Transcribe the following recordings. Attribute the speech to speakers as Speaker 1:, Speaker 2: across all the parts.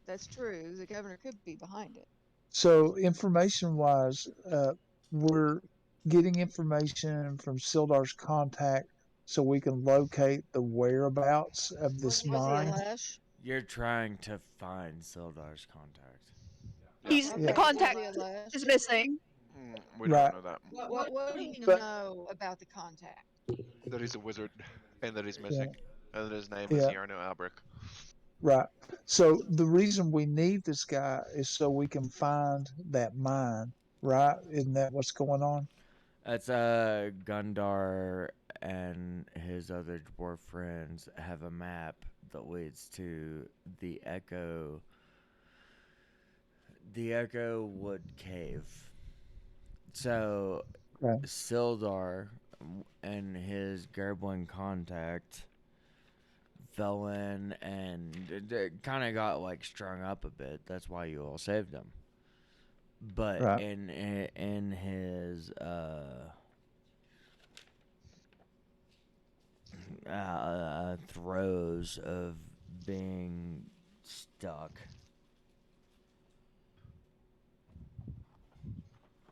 Speaker 1: That's true. The governor could be behind it.
Speaker 2: So information-wise, we're getting information from Sildar's contact so we can locate the whereabouts of this
Speaker 1: Was he a
Speaker 2: mine.
Speaker 1: Lash?
Speaker 3: You're trying to find Sildar's contact.
Speaker 4: Yeah.
Speaker 5: He's the
Speaker 2: Yeah,
Speaker 1: Okay, was
Speaker 5: contact
Speaker 1: he a
Speaker 5: is
Speaker 1: Lash?
Speaker 5: missing.
Speaker 4: We don't
Speaker 2: right.
Speaker 4: know that.
Speaker 1: What do you
Speaker 2: But
Speaker 1: know about the contact?
Speaker 4: That he's a wizard, and that he's
Speaker 2: yeah,
Speaker 4: missing, and that his name is
Speaker 2: yeah,
Speaker 4: Yarno Albric.
Speaker 2: right. So the reason we need this guy is so we can find that mine, right? Isn't that what's going on?
Speaker 3: That's Gundar and his other dwarf friends have a map that leads to the Echo Wood Cave. So
Speaker 2: Okay.
Speaker 3: Sildar and his Gerblin contact fell in and kind of got like strung up a bit. That's why you all saved him. But
Speaker 2: Right.
Speaker 3: in his throes of being stuck,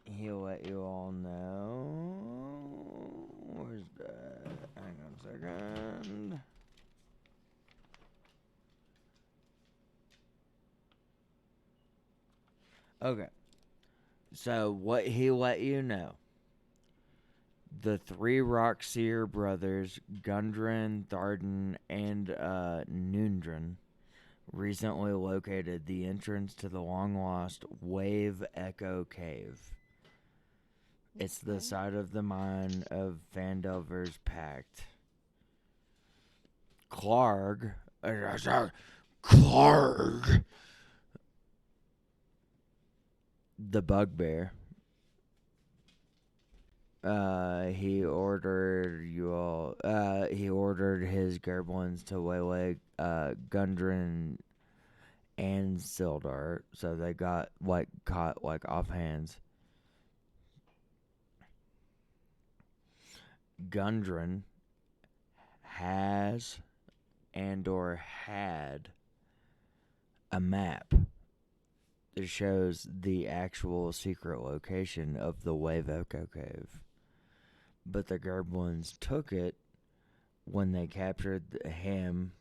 Speaker 3: he'll let you all know. Where's that? Hang on a second. Okay. So what he let you know. The three Rockseer brothers, Gundren, Tharden, and Nundren, recently located the entrance to the long lost Wave Echo Cave. It's the
Speaker 1: Okay.
Speaker 3: site of the mine of Vandelver's Pact. Clarg, Clarg, the bugbear. He ordered you all. He ordered his Gerblins to waylay Gundren and Sildar, so they got like caught like offhands. Gundren has and or had a map that shows the actual secret location of the Wave Echo Cave. But the Gerblins took it when they captured him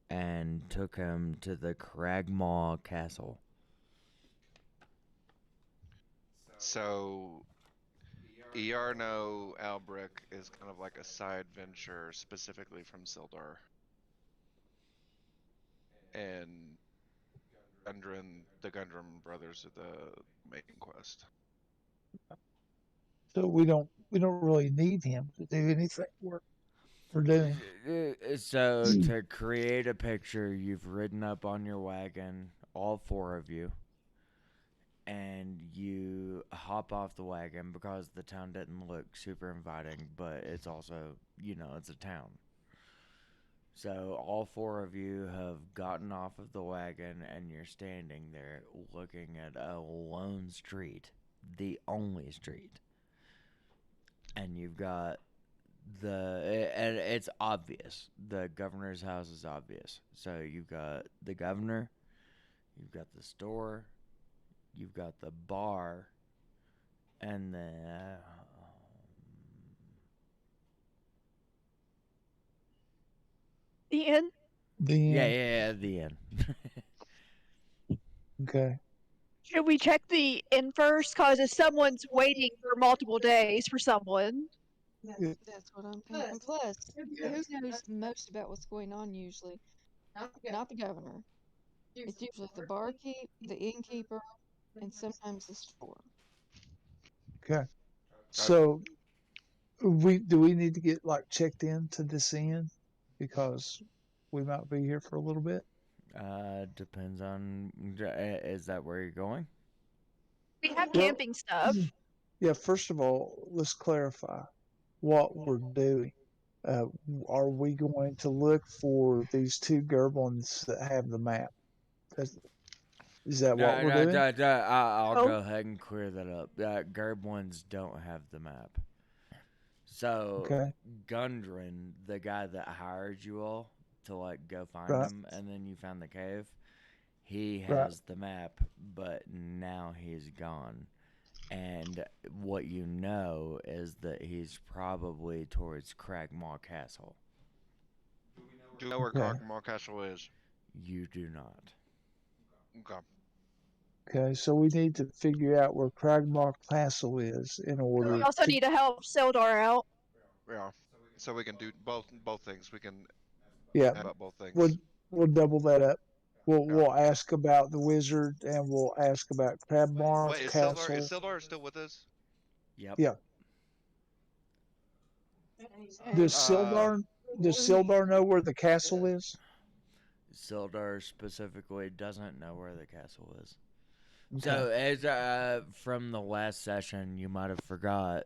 Speaker 3: and took him to the Cragmaw Castle.
Speaker 4: So Yarno Albric is kind of like a side venture specifically from Sildar, and the Gundren brothers are the main quest.
Speaker 2: So we don't really need him to do anything we're doing.
Speaker 3: So, to create a picture, you've ridden up on your wagon, all four of you, and you hop off the wagon because the town didn't look super inviting, but it's also, it's a town. So all four of you have gotten off of the wagon and you're standing there looking at a lone street, the only street. And you've got and it's obvious. The governor's house is obvious. So you've got the governor, you've got the store, you've got the bar, and then
Speaker 5: The inn.
Speaker 2: The end.
Speaker 3: yeah, the end.
Speaker 2: Okay.
Speaker 5: Should we check the inn first? Cause if someone's waiting for multiple days for someone,
Speaker 2: Yeah.
Speaker 1: That's what I'm thinking. Plus, who knows most about what's going on usually? Not the governor. It's usually the barkeep, the innkeeper, and sometimes the store.
Speaker 2: Okay.
Speaker 4: I,
Speaker 2: So we need to get like checked in to this inn because we might be here for a little bit.
Speaker 3: Depends on. Is that where you're going?
Speaker 5: we have
Speaker 2: Well,
Speaker 5: camping stuff.
Speaker 2: yeah. First of all, let's clarify what we're doing. Uh, are we going to look for these two Gerblins that have the map? Is, is that what we're doing?
Speaker 3: I'll
Speaker 5: Oh,
Speaker 3: go ahead and clear that up. Gerblins don't have the map. So,
Speaker 2: Okay.
Speaker 3: Gundren, the guy that hired you all to like go find
Speaker 2: Right.
Speaker 3: him, and then you found the cave, He
Speaker 2: Right.
Speaker 3: has the map, but now he's gone. And what you know is that he's probably towards Cragmaw Castle.
Speaker 4: Do you know where
Speaker 2: Okay.
Speaker 4: Cragmaw Castle is?
Speaker 3: You do not.
Speaker 4: Okay.
Speaker 2: Okay, so we need to figure out where Cragmaw Castle is in order
Speaker 5: We also
Speaker 2: to.
Speaker 5: need to help Sildar out.
Speaker 4: Yeah. So we can do both things. We can
Speaker 2: Yeah,
Speaker 4: have both things.
Speaker 2: we'll double that up.
Speaker 4: Yeah.
Speaker 2: We'll ask about the wizard and we'll ask about Cragmaw
Speaker 4: Wait, is
Speaker 2: Castle.
Speaker 4: Sildar still with us?
Speaker 3: Yep.
Speaker 2: Yeah. Does Sildar know where the castle is?
Speaker 3: Sildar specifically doesn't know where the castle is.
Speaker 2: Okay.
Speaker 3: So, as from the last session, you might have forgot,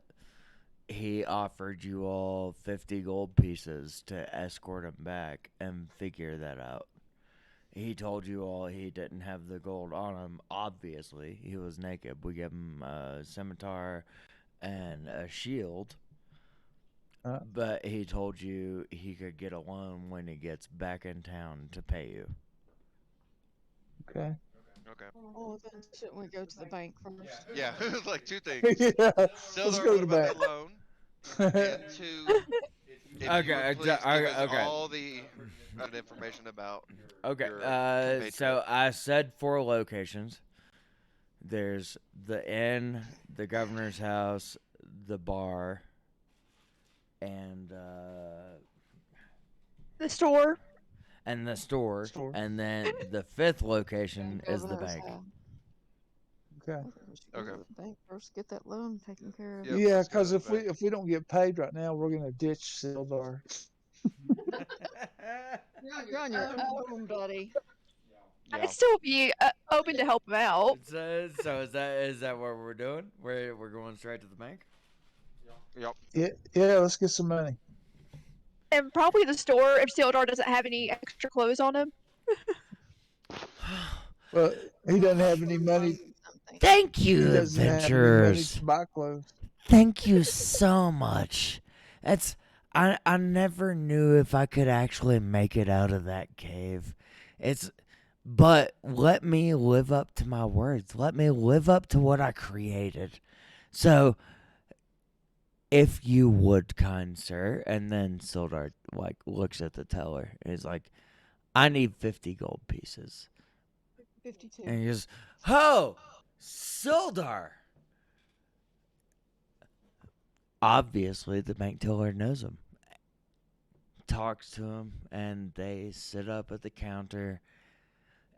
Speaker 3: he offered you all 50 gold pieces to escort him back and figure that out. He told you all he didn't have the gold on him. Obviously, he was naked. We gave him a scimitar and a shield. But he told you he could get a loan when he gets back in town to pay you.
Speaker 2: Okay.
Speaker 4: Okay.
Speaker 1: Oh, then shouldn't we go to the bank first?
Speaker 4: Yeah, like two things.
Speaker 2: Yeah. Let's
Speaker 4: Sildar,
Speaker 2: go
Speaker 4: what
Speaker 2: to the
Speaker 4: about
Speaker 2: back.
Speaker 4: the loan? And two, if you
Speaker 3: Okay,
Speaker 4: would please give us
Speaker 3: okay.
Speaker 4: all the information about
Speaker 3: Okay,
Speaker 4: your
Speaker 3: so
Speaker 4: compatriot.
Speaker 3: I said 4 locations. There's the inn, the governor's house, the bar, and
Speaker 5: The store.
Speaker 3: the store.
Speaker 2: Store.
Speaker 3: And then the 5th location is the
Speaker 1: Governor's
Speaker 3: bank.
Speaker 1: house.
Speaker 2: Okay.
Speaker 1: I think we should go
Speaker 4: Okay.
Speaker 1: to the bank first, get that loan taken care of.
Speaker 4: Yep,
Speaker 2: Yeah,
Speaker 4: let's go to
Speaker 2: because
Speaker 4: the
Speaker 2: if we
Speaker 4: bank.
Speaker 2: if we don't get paid right now, we're gonna ditch Sildar.
Speaker 1: You're on your own, buddy.
Speaker 4: Yeah.
Speaker 5: I'd still be open to help him out.
Speaker 3: So is that what we're doing? We're going straight to the bank?
Speaker 4: Yep.
Speaker 2: Yeah, let's get some money.
Speaker 5: And probably the store if Sildar doesn't have any extra clothes on him.
Speaker 2: Well, he doesn't have any money.
Speaker 1: Something.
Speaker 3: Thank
Speaker 2: He
Speaker 3: you,
Speaker 2: doesn't have any money
Speaker 3: adventurers.
Speaker 2: to buy clothes.
Speaker 3: Thank you so much. I never knew if I could actually make it out of that cave. But let me live up to my words. Let me live up to what I created. So if you would, kind sir, and then Sildar looks at the teller and he's like, I need 50 gold pieces.
Speaker 1: 52.
Speaker 3: And he goes, "Ho! Sildar!" Obviously, the bank teller knows him. Talks to him, and they sit up at the counter,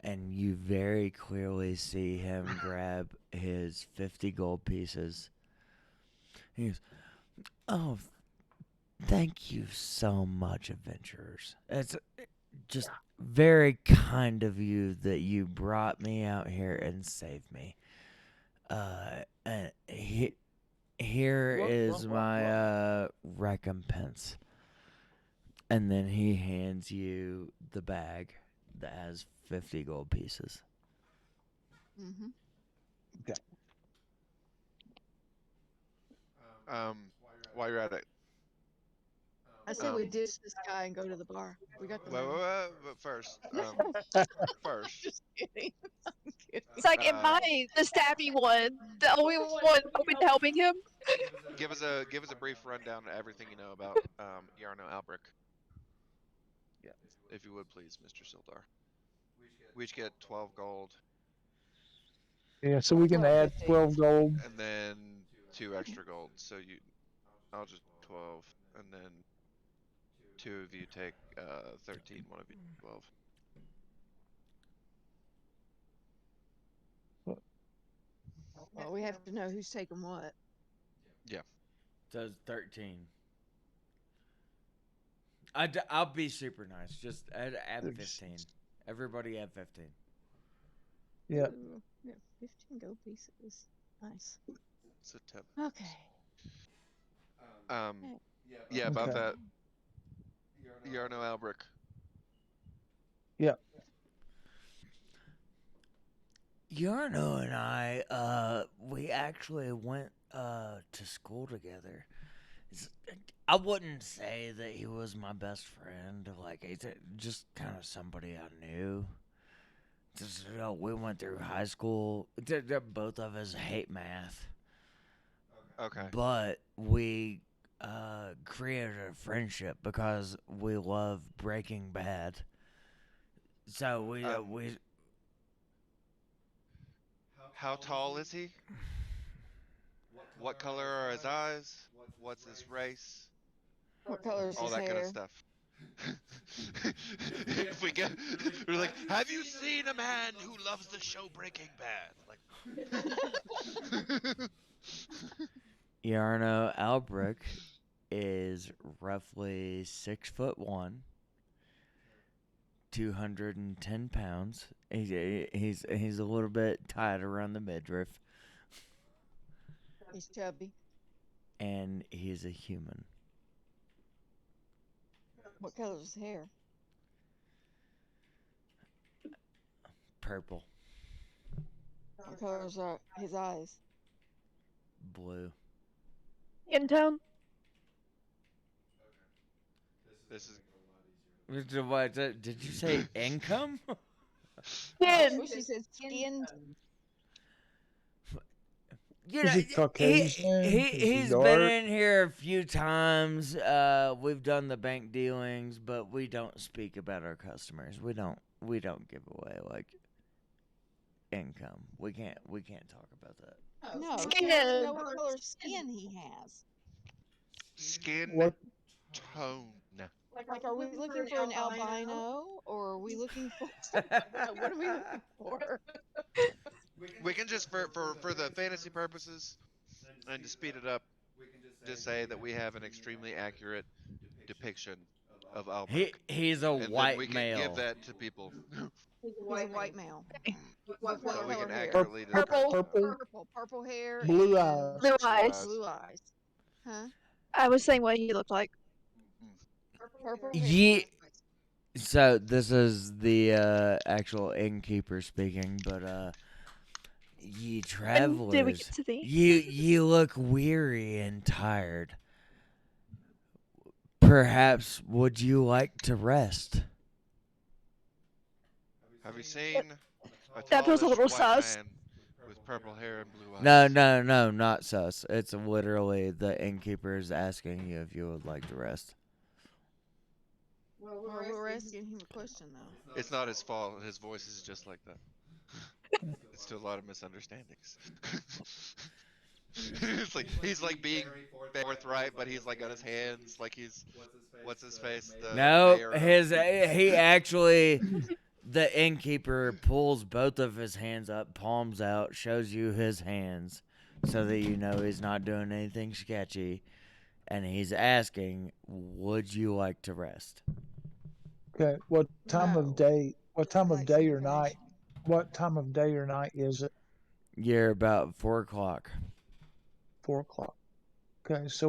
Speaker 3: and you very clearly see him grab his 50 gold pieces. He goes, "Oh, thank you so much, adventurers. It's just very kind of you that you brought me out here and saved me. And here is my recompense." And then he hands you the bag that has 50 gold pieces.
Speaker 1: Mm-hmm.
Speaker 4: While you're at it,
Speaker 1: I say we ditch this guy and go to the bar. We got the
Speaker 4: wait,
Speaker 1: money.
Speaker 4: but first,
Speaker 1: Just kidding. I'm kidding.
Speaker 5: It's like, am I the stabby one, the only one open to helping him?
Speaker 4: give us a brief rundown of everything you know about Yarno Albrick.
Speaker 2: Yeah.
Speaker 4: If you would please, Mr. Sildar. We each get 12 gold,
Speaker 2: Yeah, so we can
Speaker 1: Well,
Speaker 2: add
Speaker 1: 50.
Speaker 2: 12 gold.
Speaker 4: and then 2 extra gold. So I'll just 12, and then 2 of you take 13. One of you 12.
Speaker 1: Well, we have to know who's taking what.
Speaker 3: Says 13. I'll be super nice. Just add 15. Everybody add 15.
Speaker 2: Yeah.
Speaker 1: Ooh, we got 15 gold pieces. Nice.
Speaker 4: It's a 10.
Speaker 1: Okay.
Speaker 4: Yeah, about
Speaker 2: Okay.
Speaker 4: that. Yarno Albrick.
Speaker 3: Yarno and I, we actually went to school together. I wouldn't say that he was my best friend. Like, he's just kind of somebody I knew. we went through high school. Both of us hate math,
Speaker 4: Okay.
Speaker 3: but we created a friendship because we love Breaking Bad. So we
Speaker 4: How tall is he? What color are his eyes? What's his race?
Speaker 1: What color is
Speaker 4: All
Speaker 1: his
Speaker 4: that kind of
Speaker 1: hair?
Speaker 4: stuff. If we get, we're like, have you seen a man who loves the show Breaking Bad? Like,
Speaker 3: Yarno Albrecht is roughly 6'1", 210 pounds. He's a little bit tight around the midriff,
Speaker 1: He's chubby.
Speaker 3: and he's a human.
Speaker 1: What color is his hair?
Speaker 3: Purple,
Speaker 1: What color is his eyes?
Speaker 3: blue.
Speaker 5: In tone.
Speaker 4: this is
Speaker 3: What, did you say income?
Speaker 1: I
Speaker 5: Skin.
Speaker 1: wish he said skinned.
Speaker 3: You
Speaker 2: Is he Caucasian? Is he
Speaker 3: he's been
Speaker 2: dark?
Speaker 3: in here a few times. We've done the bank dealings, but we don't speak about our customers. We don't give away like income. We can't talk about that.
Speaker 1: No, he
Speaker 5: Skin.
Speaker 1: doesn't know what color skin he has.
Speaker 4: skin
Speaker 2: What?
Speaker 4: tone.
Speaker 1: Like, are we looking for an albino, or are we looking for what are we looking for?
Speaker 4: We can just for the fantasy purposes and to speed it up, just say that we have an extremely accurate depiction of Albrecht.
Speaker 3: He's a
Speaker 4: And then
Speaker 3: white
Speaker 4: we can
Speaker 3: male.
Speaker 4: give that to people.
Speaker 1: He's a white male. What
Speaker 4: So we
Speaker 1: color
Speaker 4: can
Speaker 1: hair?
Speaker 4: accurately
Speaker 5: Purple.
Speaker 4: describe
Speaker 1: Purple hair.
Speaker 2: Blue
Speaker 1: and
Speaker 2: eyes.
Speaker 5: Blue
Speaker 4: eyes.
Speaker 5: eyes.
Speaker 1: Blue eyes. Huh?
Speaker 5: I was saying what he looked like.
Speaker 1: Purple hair.
Speaker 3: Ye- So this is the actual innkeeper speaking, but ye
Speaker 5: When
Speaker 3: travelers,
Speaker 5: did we get to the?
Speaker 3: you look weary and tired. Perhaps would you like to rest?
Speaker 4: Have you seen a
Speaker 5: That feels a
Speaker 4: tallish
Speaker 5: little
Speaker 4: white
Speaker 5: sus.
Speaker 4: man with purple hair and blue eyes?
Speaker 3: No, not sus. It's literally the innkeeper is asking you if you would like to rest.
Speaker 1: Well, we're asking him a question though.
Speaker 4: It's not his fault. His voice is just like that. It's to a lot of misunderstandings. It's like he's like being forthright, but he's like got his hands like he's what's his face? The
Speaker 3: No,
Speaker 4: mayor of-
Speaker 3: he actually, the innkeeper pulls both of his hands up, palms out, shows you his hands, so that you know he's not doing anything sketchy, and he's asking, "Would you like to rest?"
Speaker 2: Okay. What time
Speaker 1: No.
Speaker 2: of day? What time of
Speaker 1: Like
Speaker 2: day
Speaker 1: some
Speaker 2: or night?
Speaker 1: information.
Speaker 2: What time of day or night is it?
Speaker 3: You're about 4:00.
Speaker 2: 4 o'clock. Okay. So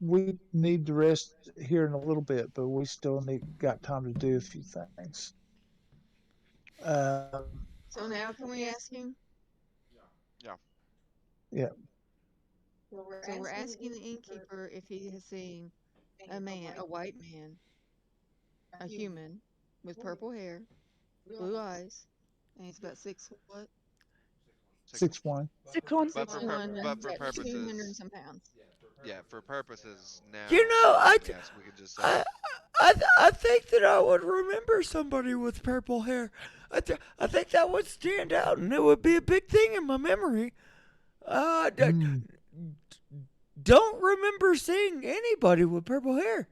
Speaker 2: we need to rest here in a little bit, but we still got time to do a few things.
Speaker 1: So now can we ask him?
Speaker 4: Yeah.
Speaker 2: Yeah.
Speaker 1: So we're asking the innkeeper if he has seen a white man, a human, with purple hair, blue eyes, and he's about what?
Speaker 2: 6'1".
Speaker 5: 6'1".
Speaker 4: But for,
Speaker 1: 6'1",
Speaker 4: but for
Speaker 1: 200 and
Speaker 4: purposes,
Speaker 1: some pounds.
Speaker 4: yeah, for purposes now.
Speaker 3: You know,
Speaker 4: yes, we could just say
Speaker 3: I think that I would remember somebody with purple hair. I think that would stand out, and it would be a big thing in my memory. Don't remember seeing anybody with purple hair.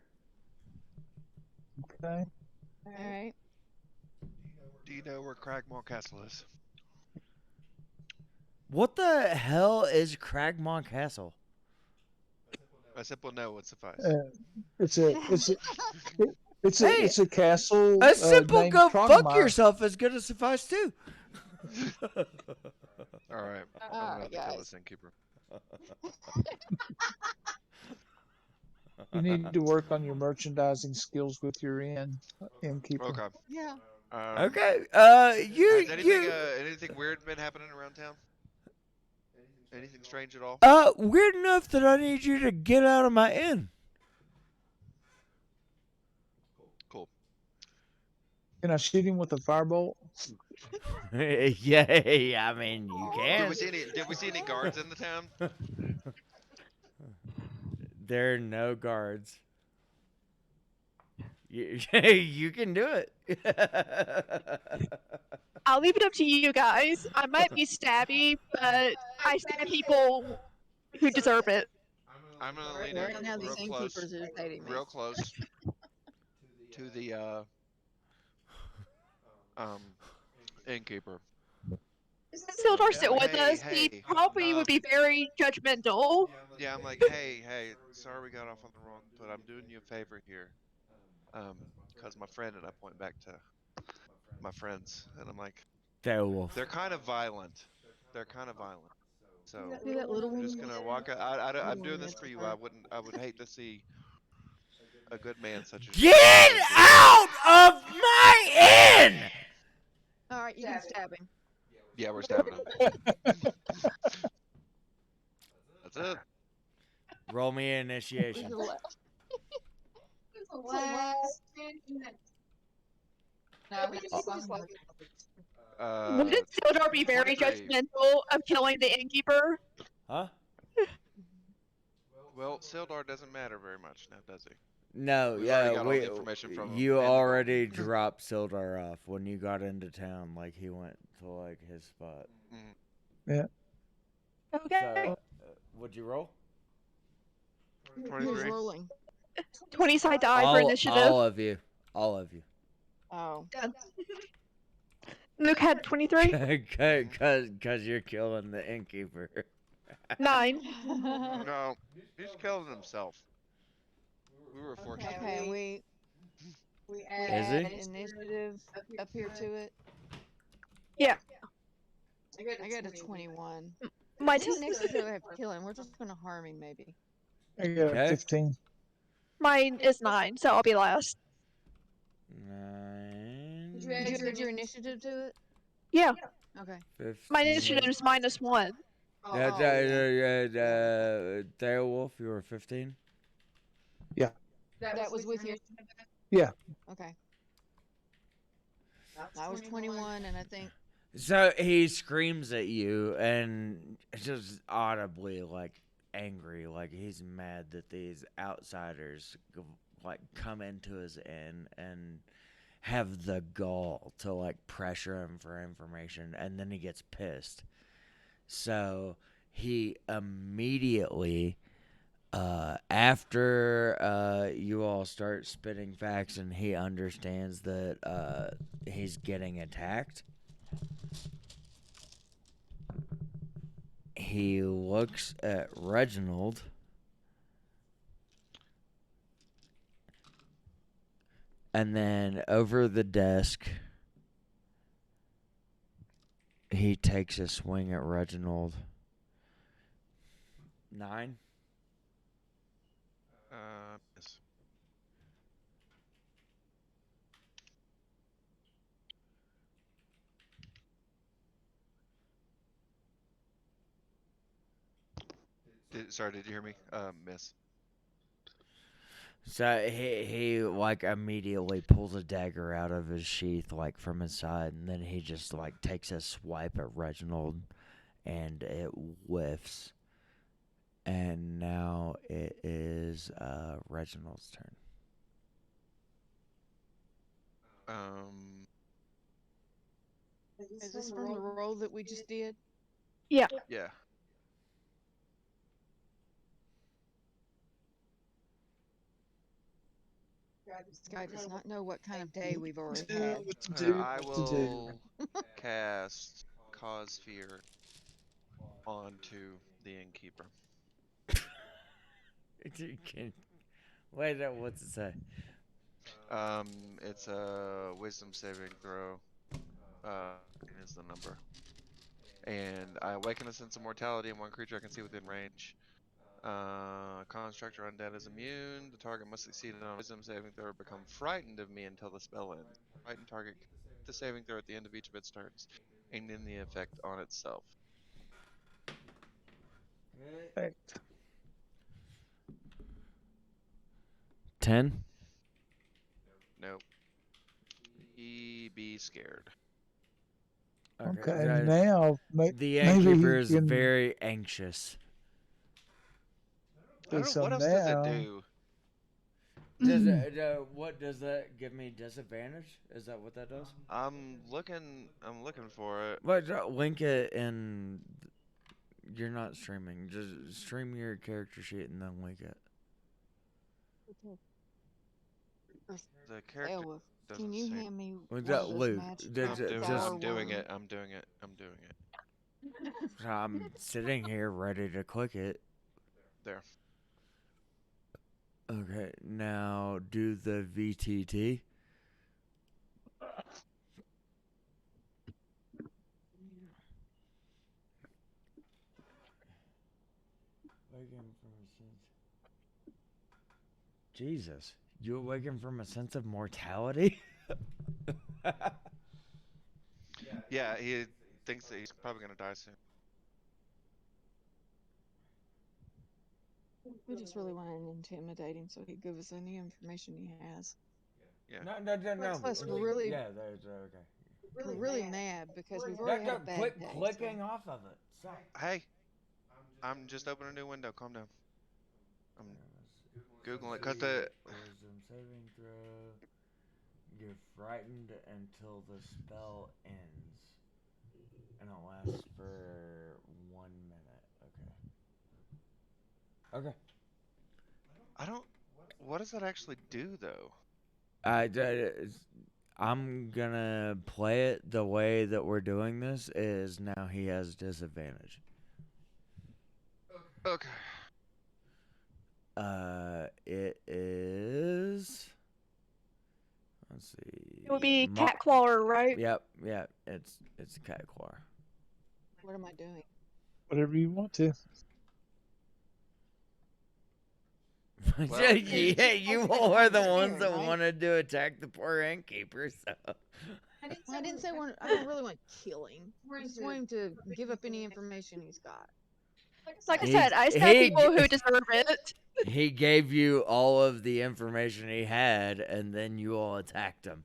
Speaker 2: Okay.
Speaker 1: All right.
Speaker 4: Do you know where Cragmore Castle is?
Speaker 3: What the hell is Cragmont Castle?
Speaker 4: A simple no would suffice.
Speaker 2: It's a
Speaker 3: Hey,
Speaker 2: it's a castle.
Speaker 3: A simple
Speaker 2: named
Speaker 3: go fuck
Speaker 2: Krogmire.
Speaker 3: yourself is gonna suffice too.
Speaker 4: All right, I'm
Speaker 1: All
Speaker 4: gonna
Speaker 1: right,
Speaker 4: have to kill
Speaker 1: guys.
Speaker 4: this innkeeper.
Speaker 2: You need to work on your merchandising skills with your innkeeper.
Speaker 4: Okay.
Speaker 1: Yeah.
Speaker 3: Okay,
Speaker 4: Has
Speaker 3: you
Speaker 4: anything weird been happening around town? Anything strange at all?
Speaker 3: weird enough that I need you to get out of my inn.
Speaker 4: Cool.
Speaker 2: Can I shoot him with a firebolt?
Speaker 3: Yeah, I mean, you
Speaker 4: Did
Speaker 3: can.
Speaker 4: we see any? Did we see any guards in the town?
Speaker 3: There are no guards. You can do it.
Speaker 5: I'll leave it up to you guys. I might be stabby, but I stab people who deserve it.
Speaker 4: I'm gonna lean
Speaker 1: Right
Speaker 4: in
Speaker 1: now,
Speaker 4: real
Speaker 1: these
Speaker 4: close,
Speaker 1: innkeepers are dating me.
Speaker 4: real close to the um innkeeper.
Speaker 5: Sildar sit with
Speaker 4: Hey,
Speaker 5: us. He
Speaker 4: hey.
Speaker 5: probably would be very judgmental.
Speaker 4: Yeah, I'm like, hey. Sorry we got off on the wrong foot. I'm doing you a favor here. Cause my friend and I point back to my friends, and I'm like,
Speaker 3: Beowulf.
Speaker 4: they're kind of violent. They're kind of violent. So
Speaker 1: See that little
Speaker 4: I'm
Speaker 1: one?
Speaker 4: just gonna walk out. I'm
Speaker 1: Little
Speaker 4: doing
Speaker 1: one
Speaker 4: this
Speaker 1: that's
Speaker 4: for you.
Speaker 1: fine.
Speaker 4: I would hate to see a good man such as you.
Speaker 3: Get out of my inn!
Speaker 1: All right, you can stab him.
Speaker 4: Yeah, we're stabbing him. That's it.
Speaker 3: Roll me an initiation.
Speaker 1: To the left. Last 10 minutes. No, we just like
Speaker 5: Wouldn't Sildar be very
Speaker 4: 23.
Speaker 5: judgmental of killing the innkeeper?
Speaker 3: Huh?
Speaker 4: Well, Sildar doesn't matter very much now, does he?
Speaker 3: No,
Speaker 4: We've
Speaker 3: yeah,
Speaker 4: already got all the information from him
Speaker 3: you
Speaker 4: and the
Speaker 3: already dropped Sildar off when you got into town. Like he went to like his spot.
Speaker 5: Okay.
Speaker 3: So, would you roll?
Speaker 1: Who's
Speaker 4: 23.
Speaker 1: rolling?
Speaker 5: 20 side die for initiative.
Speaker 3: All of you.
Speaker 1: Oh.
Speaker 5: Done. Luke had 23.
Speaker 3: Cause you're killing the innkeeper.
Speaker 5: 9.
Speaker 4: No, he's killing himself. We were fortunate.
Speaker 1: Okay, we
Speaker 3: Is
Speaker 1: add
Speaker 3: he?
Speaker 1: initiative up here to it.
Speaker 5: Yeah.
Speaker 1: I got a 21.
Speaker 5: My
Speaker 1: We don't necessarily have to kill him. We're just gonna harm him, maybe.
Speaker 2: I got
Speaker 3: Okay.
Speaker 2: 15.
Speaker 5: Mine is 9, so I'll be last.
Speaker 3: 9.
Speaker 1: Did you add your initiative to it?
Speaker 5: Yeah.
Speaker 1: Okay.
Speaker 3: 15.
Speaker 5: My initiative is -1.
Speaker 1: Oh, yeah.
Speaker 3: Beowulf, you were 15.
Speaker 1: That was with you.
Speaker 2: Yeah.
Speaker 1: Okay. I was 21, and I think
Speaker 3: So he screams at you and just audibly like angry, like he's mad that these outsiders like come into his inn and have the gall to like pressure him for information, and then he gets pissed. So he immediately after you all start spitting facts and he understands that he's getting attacked, he looks at Reginald and then over the desk he takes a swing at Reginald. 9.
Speaker 4: Yes. Sorry, did you hear me? Miss.
Speaker 3: So he like immediately pulls a dagger out of his sheath like from his side, and then he just like takes a swipe at Reginald, and it whiffs. And now it is Reginald's turn.
Speaker 1: is this from the roll that we just did?
Speaker 4: Yeah.
Speaker 1: This guy does not know what kind of day we've already
Speaker 2: Do
Speaker 1: had.
Speaker 2: what to do.
Speaker 4: I
Speaker 2: What to do.
Speaker 4: will cast Cause Fear onto the innkeeper.
Speaker 3: Wait, what's it say?
Speaker 4: It's a wisdom saving throw. Is the number. And I awaken a sense of mortality in one creature I can see within range. Construct or undead is immune. The target must succeed on a wisdom saving throw or become frightened of me until the spell ends. Frightened target can complete the saving throw at the end of each of its turns, ending the effect on itself.
Speaker 2: Perfect.
Speaker 3: 10.
Speaker 4: Nope. Be scared.
Speaker 2: Okay,
Speaker 3: so
Speaker 2: now
Speaker 3: the
Speaker 2: maybe he
Speaker 3: innkeeper is
Speaker 2: can
Speaker 3: very anxious.
Speaker 4: I don't know,
Speaker 2: so
Speaker 4: what else does it
Speaker 2: now.
Speaker 4: do?
Speaker 3: Does it, what does that give me? Disadvantage? Is that what that does?
Speaker 4: I'm looking for it.
Speaker 3: But link it in. You're not streaming. Just stream your character sheet and then link it.
Speaker 4: The character
Speaker 1: Elwood,
Speaker 4: doesn't
Speaker 1: can you
Speaker 4: seem.
Speaker 1: hand me
Speaker 3: Was
Speaker 1: one
Speaker 3: that
Speaker 1: of those
Speaker 3: Luke?
Speaker 1: magic
Speaker 3: Did-
Speaker 4: I'm
Speaker 3: did-
Speaker 4: doing,
Speaker 3: just-
Speaker 4: I'm doing
Speaker 1: word?
Speaker 4: it. I'm doing it. I'm doing it.
Speaker 3: So I'm sitting here ready to click it.
Speaker 4: There.
Speaker 3: Okay, now do the VTT. Jesus, you awaken from a sense of mortality?
Speaker 4: Yeah, he thinks that he's probably gonna die soon.
Speaker 1: We just really want to intimidate him so he'd give us any information he has.
Speaker 4: Yeah.
Speaker 3: No.
Speaker 1: Plus, we're really-
Speaker 3: Yeah, that's okay.
Speaker 1: We're really mad because we've already had a bad
Speaker 3: Quit
Speaker 1: day. so-
Speaker 3: clicking off of it. Stop.
Speaker 4: Hey, I'm just opening a new window. Calm down. I'm Googling it. Cut the.
Speaker 3: Wisdom saving throw. You're frightened until the spell ends. And it lasts for 1 minute. Okay.
Speaker 4: I don't. What does that actually do, though?
Speaker 3: I'm gonna play it the way that we're doing this is now he has disadvantage.
Speaker 4: Okay.
Speaker 3: It is. Let's see.
Speaker 5: It would be Catclaw, right?
Speaker 3: Yep, it's Catclaw.
Speaker 1: What am I doing?
Speaker 2: Whatever you want to.
Speaker 4: Well-
Speaker 3: Yeah, you all are the ones that
Speaker 1: Right?
Speaker 3: wanted to attack the poor innkeeper, so.
Speaker 1: I didn't say I don't really want to kill him. I just want him to give up any information he's got.
Speaker 5: Like I
Speaker 3: He-
Speaker 5: said, I stab
Speaker 3: he-
Speaker 5: people who deserve it.
Speaker 3: He gave you all of the information he had, and then you all attacked him.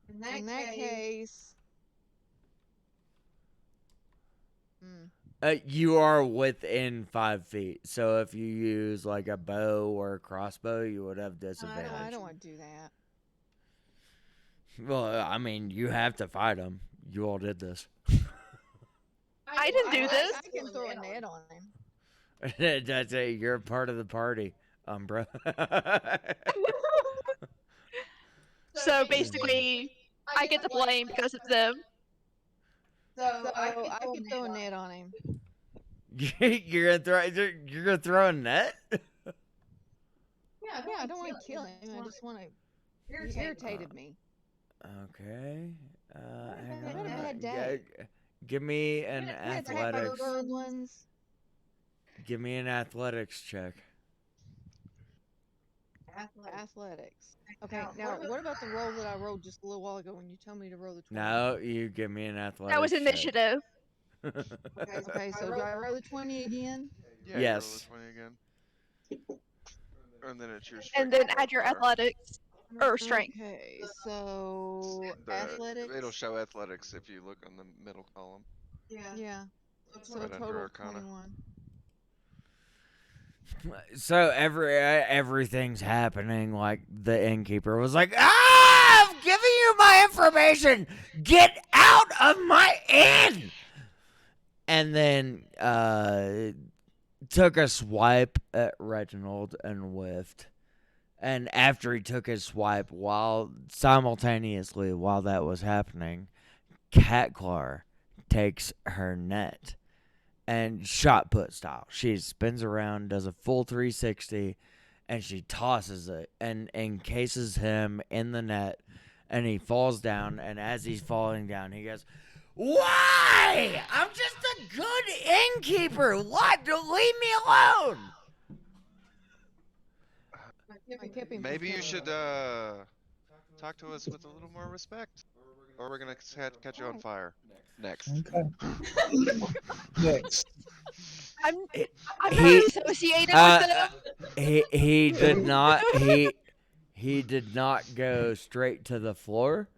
Speaker 1: In that case,
Speaker 3: You are within 5 feet, so if you use like a bow or a crossbow, you would have disadvantage.
Speaker 1: I don't want to do that.
Speaker 3: Well, I mean, you have to fight him. You all did this.
Speaker 5: I didn't do this.
Speaker 1: I can throw a net on him.
Speaker 3: That's it. You're a part of the party, Umbra.
Speaker 5: So basically, I get the blame because it's them.
Speaker 1: So I can throw a net on him.
Speaker 3: You're gonna throw a net?
Speaker 1: Yeah, I don't want to kill him. I just want to. He irritated me.
Speaker 3: Okay. Hang
Speaker 1: I've had a
Speaker 3: on.
Speaker 1: bad day.
Speaker 3: Give me an
Speaker 1: We attacked by
Speaker 3: athletics.
Speaker 1: goblins.
Speaker 3: Give me an athletics check.
Speaker 1: Athletics. Okay, now what about the roll that I rolled just a little while ago when you told me to roll the 20?
Speaker 3: No, you give me an athletics.
Speaker 5: That was
Speaker 3: check.
Speaker 5: initiative.
Speaker 1: Okay, so do I roll the 20 again?
Speaker 4: Yeah,
Speaker 3: Yes.
Speaker 4: You roll a 20 again. And then it's your
Speaker 5: And
Speaker 4: strength
Speaker 5: then add your
Speaker 4: modifier.
Speaker 5: athletics or strength.
Speaker 1: Okay, so athletics.
Speaker 4: It'll show athletics if you look on the middle columm.
Speaker 1: Yeah. So a
Speaker 4: Right under
Speaker 1: total of
Speaker 4: Arcana.
Speaker 1: 21.
Speaker 3: So everything's happening. Like the innkeeper was like, "Ah, I'm giving you my information. Get out of my inn!" And then took a swipe at Reginald and whiffed. And after he took his swipe, while simultaneously while that was happening, Catclaw takes her net. And shot put style. She spins around, does a full 360, and she tosses it and encases him in the net. And he falls down. And as he's falling down, he goes, "Why? I'm just a good innkeeper. What? Don't leave me alone."
Speaker 1: I kept him
Speaker 4: Maybe you
Speaker 1: from
Speaker 4: should talk to us with a little more respect, or we're gonna catch you on fire. Next.
Speaker 2: Okay. Next.
Speaker 5: I'm
Speaker 3: He-
Speaker 5: not associated with them.
Speaker 3: He did not he did not go straight to the floor.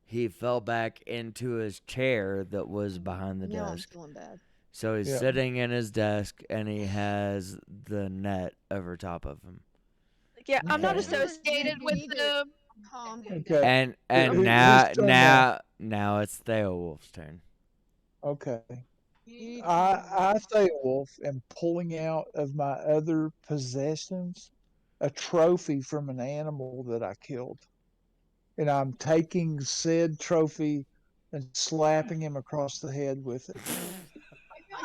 Speaker 3: He fell back into his chair that was behind the
Speaker 1: Now I'm
Speaker 3: desk.
Speaker 1: feeling bad.
Speaker 3: So he's
Speaker 2: Yeah.
Speaker 3: sitting in his desk and he has the net over top of him.
Speaker 5: Yeah, I'm not
Speaker 2: Okay.
Speaker 5: associated
Speaker 1: You
Speaker 5: with
Speaker 1: need to-
Speaker 5: them.
Speaker 1: Calm him
Speaker 2: Okay.
Speaker 1: down.
Speaker 3: And
Speaker 2: Whose
Speaker 3: now
Speaker 2: turn now?
Speaker 3: it's Theowolf's turn.
Speaker 2: Okay.
Speaker 1: You need to calm him
Speaker 2: I
Speaker 1: down.
Speaker 2: Theowolf am pulling out of my other possessions a trophy from an animal that I killed. And I'm taking said trophy and slapping him across the head with it.
Speaker 1: I'm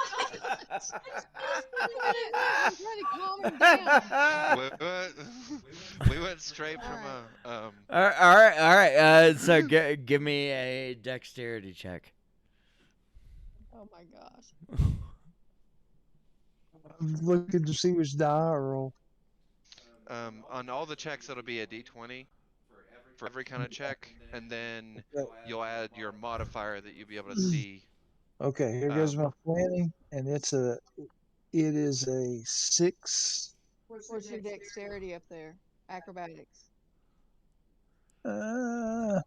Speaker 1: trying to calm him down.
Speaker 4: We went straight from
Speaker 1: Alright.
Speaker 3: All right. So give me a dexterity check.
Speaker 1: Oh my gosh.
Speaker 2: I'm looking to see which die I roll.
Speaker 4: on all the checks it'll be a d20 for every kind of check, and then you'll add your modifier that you'll be able to see.
Speaker 2: Okay, here goes my 20, and it is a 6.
Speaker 1: What's your dexterity up there? Acrobatics.
Speaker 2: Uh,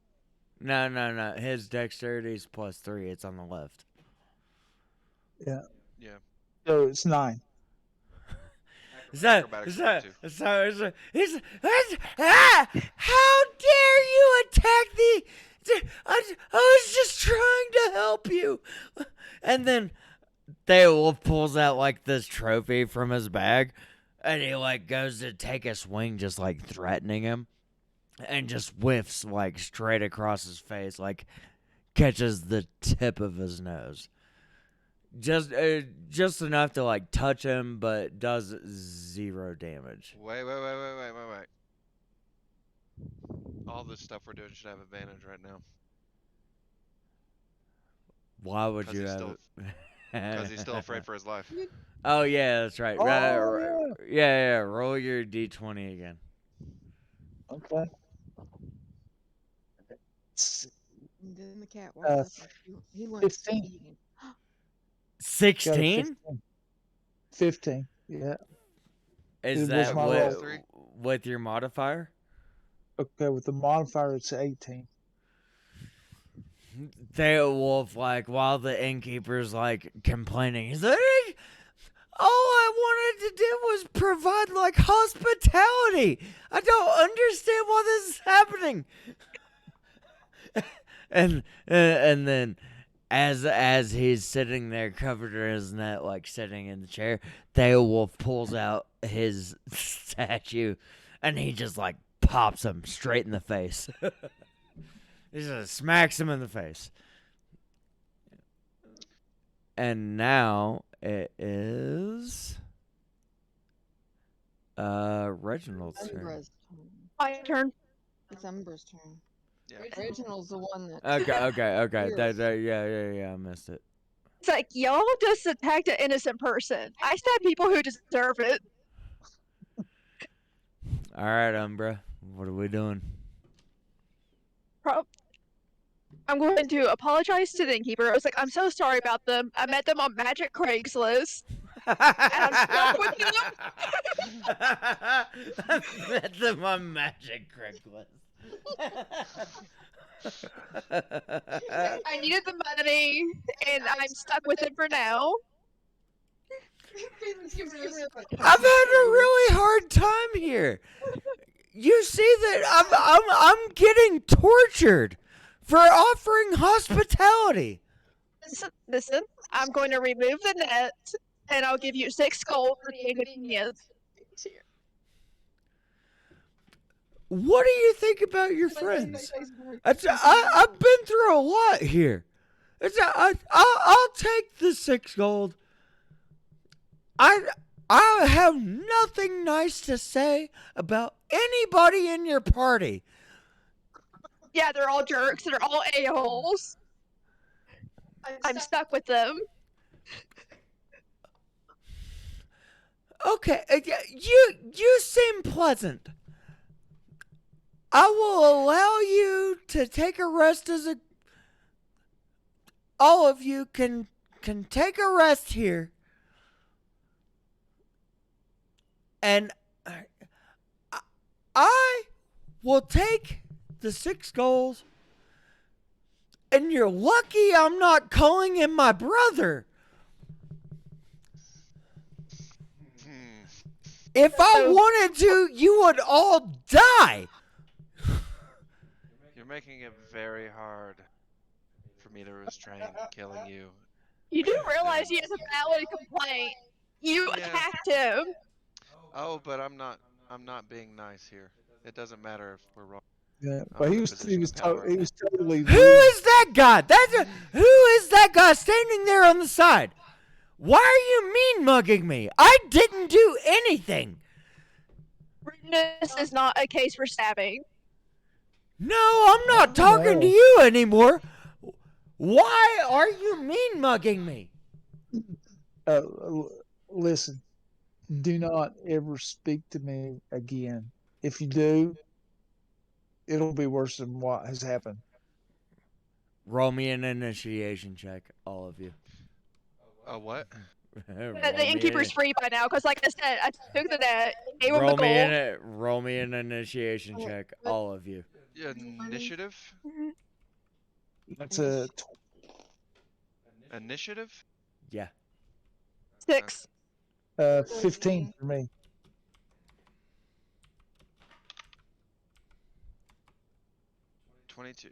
Speaker 3: No. His dexterity is +3. It's on the left.
Speaker 2: yeah.
Speaker 4: Yeah.
Speaker 2: So it's 9.
Speaker 4: Acrobatics are up too.
Speaker 3: How dare you attack the? I was just trying to help you. And then Theowolf pulls out like this trophy from his bag, and he like goes to take a swing, just like threatening him, and just whiffs like straight across his face, like catches the tip of his nose. Just enough to like touch him, but does 0 damage.
Speaker 4: Wait. All this stuff we're doing should have advantage right now.
Speaker 3: Why would
Speaker 4: 'Cause
Speaker 3: you
Speaker 4: he's
Speaker 3: have
Speaker 4: still-
Speaker 3: it?
Speaker 4: Because he's still afraid for his life.
Speaker 3: Oh yeah, that's right.
Speaker 2: Oh,
Speaker 3: Yeah. Roll your d20 again.
Speaker 2: Okay.
Speaker 1: And then the cat walks up. He wants to
Speaker 2: 15.
Speaker 1: eat him.
Speaker 2: Got a
Speaker 3: 16?
Speaker 2: 15. Yeah.
Speaker 3: Is
Speaker 2: It was
Speaker 3: that
Speaker 2: my
Speaker 4: roll.
Speaker 3: with your modifier?
Speaker 2: Okay, with the modifier, it's 18.
Speaker 3: Theowolf, like, while the innkeeper's like complaining, he's like, all I wanted to do was provide like hospitality. I don't understand why this is happening. and then as he's sitting there covered in his net, like sitting in the chair, Theowolf pulls out his statue and he just like pops him straight in the face. He just smacks him in the face. And now it is Reginald's turn.
Speaker 1: Umbra's turn.
Speaker 5: My turn.
Speaker 1: It's Umbra's turn.
Speaker 4: Yeah.
Speaker 1: Reginald's the one that.
Speaker 3: Okay.
Speaker 1: Hears.
Speaker 3: Yeah, I missed it.
Speaker 5: It's like y'all just attacked an innocent person. I stab people who deserve it.
Speaker 3: All right, Umbra. What are we doing?
Speaker 5: I'm going to apologize to the innkeeper. I was like, I'm so sorry about them. I met them on Magic Craigslist. I'm stuck with them.
Speaker 3: I met them on Magic Craigslist.
Speaker 5: I needed the money, and I'm stuck with it for now.
Speaker 3: I've had a really hard time here. You see that I'm getting tortured for offering hospitality.
Speaker 5: Listen, I'm going to remove the net, and I'll give you 6 gold for the inconvenience.
Speaker 3: What do you think about your friends? I've been through a lot here. I'll take the 6 gold. I have nothing nice to say about anybody in your party.
Speaker 5: Yeah, they're all jerks. They're all a-holes. I'm stuck with them.
Speaker 3: Okay, you seem pleasant. I will allow you to take a rest all of you can take a rest here. And I Well, take the 6 goals, and you're lucky I'm not calling him my brother. If I wanted to, you would all die.
Speaker 4: You're making it very hard for me to restrain killing you.
Speaker 5: You do realize he has a valid complaint. You
Speaker 4: Yeah.
Speaker 5: attacked him.
Speaker 4: Oh, but I'm not being nice here. It doesn't matter if we're wrong.
Speaker 2: Yeah,
Speaker 4: I'm
Speaker 2: but
Speaker 4: in
Speaker 2: he
Speaker 4: a
Speaker 2: was
Speaker 4: position of power.
Speaker 2: he was totally.
Speaker 3: Who is that guy? Who is that guy standing there on the side? Why are you mean mugging me? I didn't do anything.
Speaker 5: Rudeness is not a case for stabbing.
Speaker 3: No, I'm not talking to you anymore. Why are you mean mugging me?
Speaker 2: Listen, do not ever speak to me again. If you do, it'll be worse than what has happened.
Speaker 3: Roll me an initiation check, all of you.
Speaker 4: What?
Speaker 5: The innkeeper's free by now, because like I said, I took the net, gave him the gold.
Speaker 3: Roll me an initiation check, all of you.
Speaker 4: Initiative?
Speaker 2: That's a
Speaker 4: Initiative?
Speaker 3: Yeah.
Speaker 5: 6.
Speaker 2: 15 for me.
Speaker 4: $22.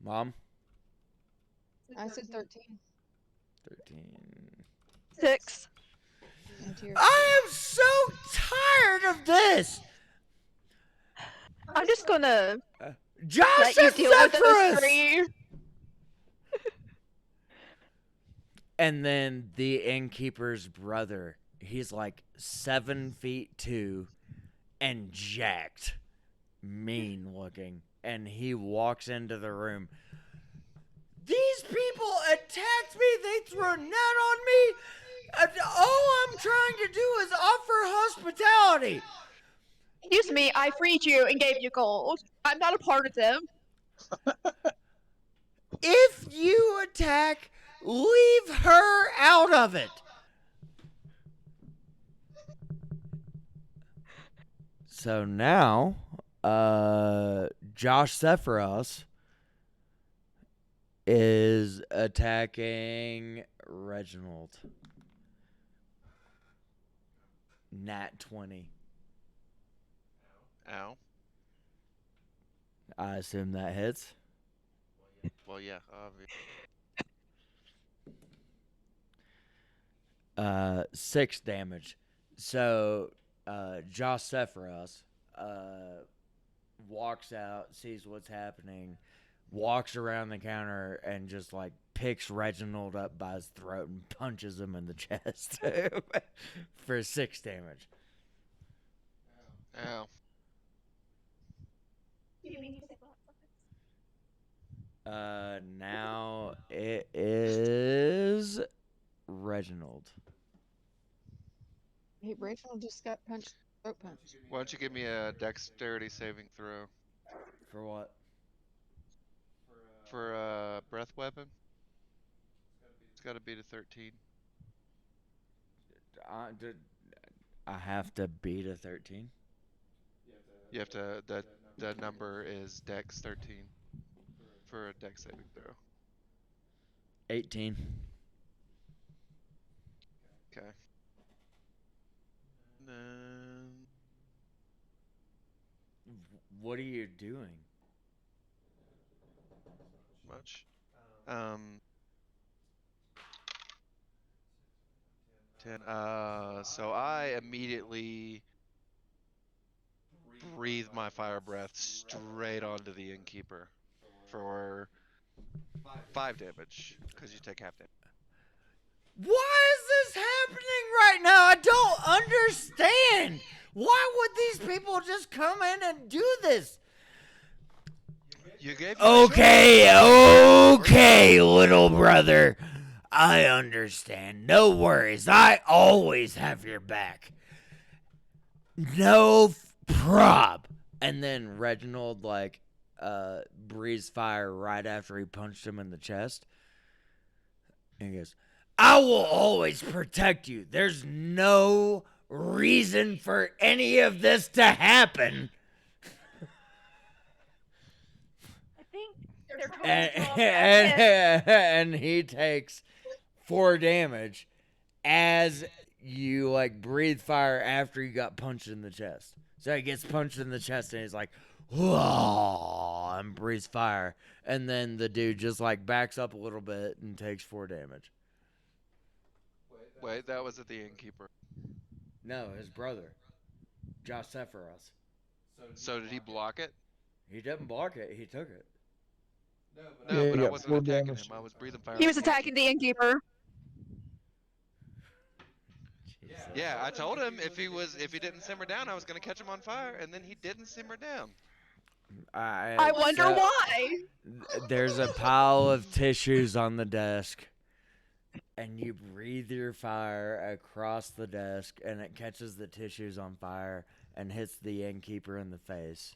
Speaker 3: Mom?
Speaker 1: I said 13.
Speaker 3: 13.
Speaker 5: 6.
Speaker 3: I am so tired of this!
Speaker 5: I'm just gonna
Speaker 3: Josh
Speaker 5: let you deal with those
Speaker 3: Sephiroth!
Speaker 5: 3.
Speaker 3: And then the innkeeper's brother, he's like 7'2" and jacked, mean looking, and he walks into the room. These people attacked me, they threw a net on me, all I'm trying to do is offer hospitality.
Speaker 5: Excuse me, I freed you and gave you gold. I'm not a part of them.
Speaker 3: If you attack, leave her out of it. So now, Josh Sephiroth is attacking Reginald. Nat 20.
Speaker 4: Ow.
Speaker 3: I assume that hits.
Speaker 4: Well, yeah, obviously.
Speaker 3: 6 damage. So, Josh Sephiroth walks out, sees what's happening, walks around the counter, and just like picks Reginald up by his throat and punches him in the chest for 6 damage.
Speaker 4: Ow.
Speaker 3: Now it is Reginald.
Speaker 1: Hey, Reginald just got punched. Throat punch.
Speaker 4: Why don't you give me a dexterity saving throw
Speaker 3: For what?
Speaker 4: for a breath weapon? It's got to be to 13.
Speaker 3: I have to beat a 13.
Speaker 4: You have to. That number is Dex 13 for a Dex saving throw.
Speaker 3: 18.
Speaker 4: Okay. Then
Speaker 3: What are you doing?
Speaker 4: much. 10. So I immediately breathe my fire breath straight onto the innkeeper for 5 damage, because you take half damage.
Speaker 3: Why is this happening right now? I don't understand. Why would these people just come in and do this?
Speaker 4: You gave me a
Speaker 3: Okay, little brother. I understand. No worries. I always have your back. No prob. And then Reginald, breathes fire right after he punched him in the chest. And he goes, I will always protect you. There's no reason for any of this to happen.
Speaker 5: I think they're trying
Speaker 3: And,
Speaker 5: to drop that hit.
Speaker 3: and he takes 4 damage as you like breathe fire after you got punched in the chest. So he gets punched in the chest and he's like, whoa, and breathes fire. And then the dude just like backs up a little bit and takes 4 damage.
Speaker 4: Wait, that was at the innkeeper.
Speaker 3: No, his brother, Josh Sephiroth.
Speaker 4: So did he block it?
Speaker 3: He didn't block it, he took it.
Speaker 4: No,
Speaker 2: Yeah,
Speaker 4: but
Speaker 2: he
Speaker 4: I
Speaker 2: got
Speaker 4: wasn't
Speaker 2: 4
Speaker 4: attacking
Speaker 2: damage.
Speaker 4: him. I was breathing fire.
Speaker 5: He was
Speaker 4: on the
Speaker 5: attacking the innkeeper.
Speaker 3: Jesus.
Speaker 4: Yeah, I told him if he didn't simmer down, I was gonna catch him on fire, and then he didn't simmer down.
Speaker 5: I wonder
Speaker 3: so-
Speaker 5: why.
Speaker 3: There's a pile of tissues on the desk, and you breathe your fire across the desk, and it catches the tissues on fire and hits the innkeeper in the face,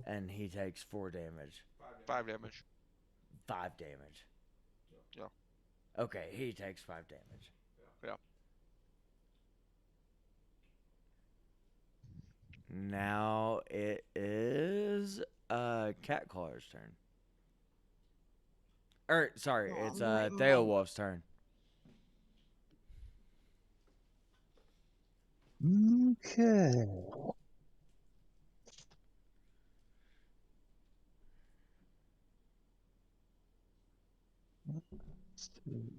Speaker 3: and he takes 4 damage.
Speaker 4: 5 damage.
Speaker 3: 5 damage.
Speaker 4: Yeah.
Speaker 3: Okay, he takes 5 damage.
Speaker 4: Yeah.
Speaker 3: Now it is Catcaller's turn. Sorry,
Speaker 1: Oh,
Speaker 3: it's
Speaker 1: my-
Speaker 3: Theowolf's turn.
Speaker 2: Okay. Let's see.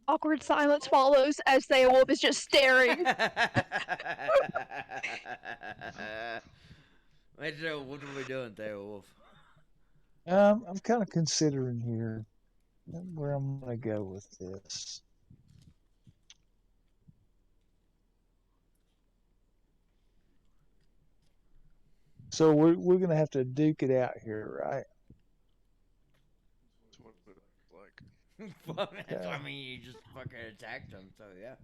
Speaker 5: Awkward silence follows as Theowolf is just staring.
Speaker 3: Wait, so what are we doing, Theowolf?
Speaker 2: I'm kind of considering here where I'm gonna go with this. So we're gonna have to duke it out here, right?
Speaker 4: That's what it looks like.
Speaker 3: I mean, you just fucking attacked him, so yeah.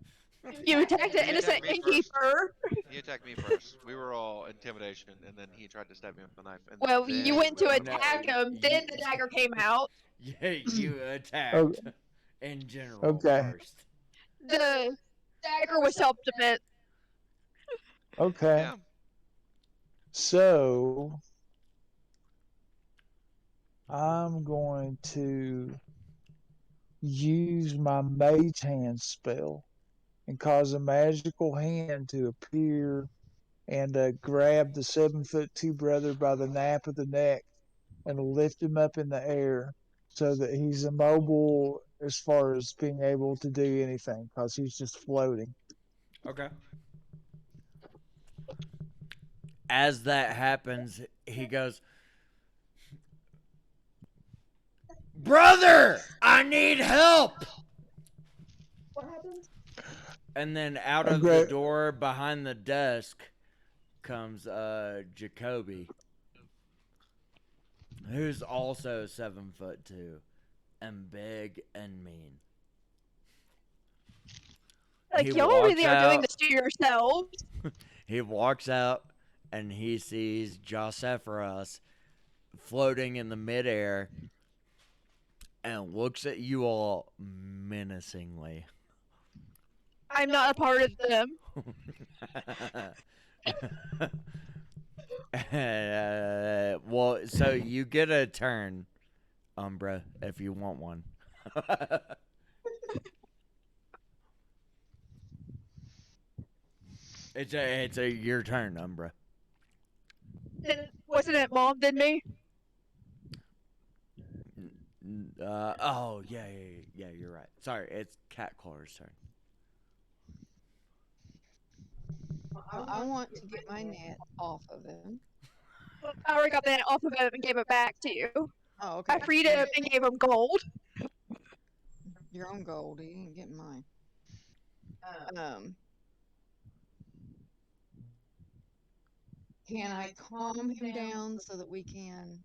Speaker 5: You attacked an
Speaker 4: You
Speaker 5: innocent
Speaker 4: attacked me first.
Speaker 5: innkeeper.
Speaker 4: He attacked me first. We were all intimidation, and then he tried to stab me with a knife. And
Speaker 5: Well,
Speaker 4: then
Speaker 5: you went to
Speaker 3: No,
Speaker 5: attack him, then the dagger came out.
Speaker 3: Yeah, you attacked in general
Speaker 2: Okay.
Speaker 3: first.
Speaker 5: The dagger was self-defense.
Speaker 2: Okay.
Speaker 4: Yeah.
Speaker 2: So I'm going to use my mage hand spell and cause a magical hand to appear and grab the 7'2" brother by the nape of the neck and lift him up in the air so that he's immobile as far as being able to do anything because he's just floating.
Speaker 3: Okay. As that happens, he goes, "Brother, I need help!"
Speaker 5: What happened?
Speaker 3: And then out of
Speaker 2: Okay.
Speaker 3: the door behind the desk comes Jacoby, who's also 7'2" and big and mean.
Speaker 5: Like,
Speaker 3: He
Speaker 5: y'all
Speaker 3: walks
Speaker 5: really are doing
Speaker 3: out.
Speaker 5: this to yourselves.
Speaker 3: He walks out and he sees Josephus floating in the midair and looks at you all menacingly.
Speaker 5: I'm not a part of them.
Speaker 3: Well, so you get a turn, Umbra, if you want one. it's a your turn, Umbra.
Speaker 5: Then wasn't it Mom, then me?
Speaker 3: Oh yeah, you're right. Sorry, it's Catcaller's turn.
Speaker 1: I want to get my net off of him.
Speaker 5: I already got that off of him and gave it back to you.
Speaker 1: Oh, okay.
Speaker 5: I freed him and gave him gold.
Speaker 1: Your own gold. You ain't getting mine. Can I calm him down so that we can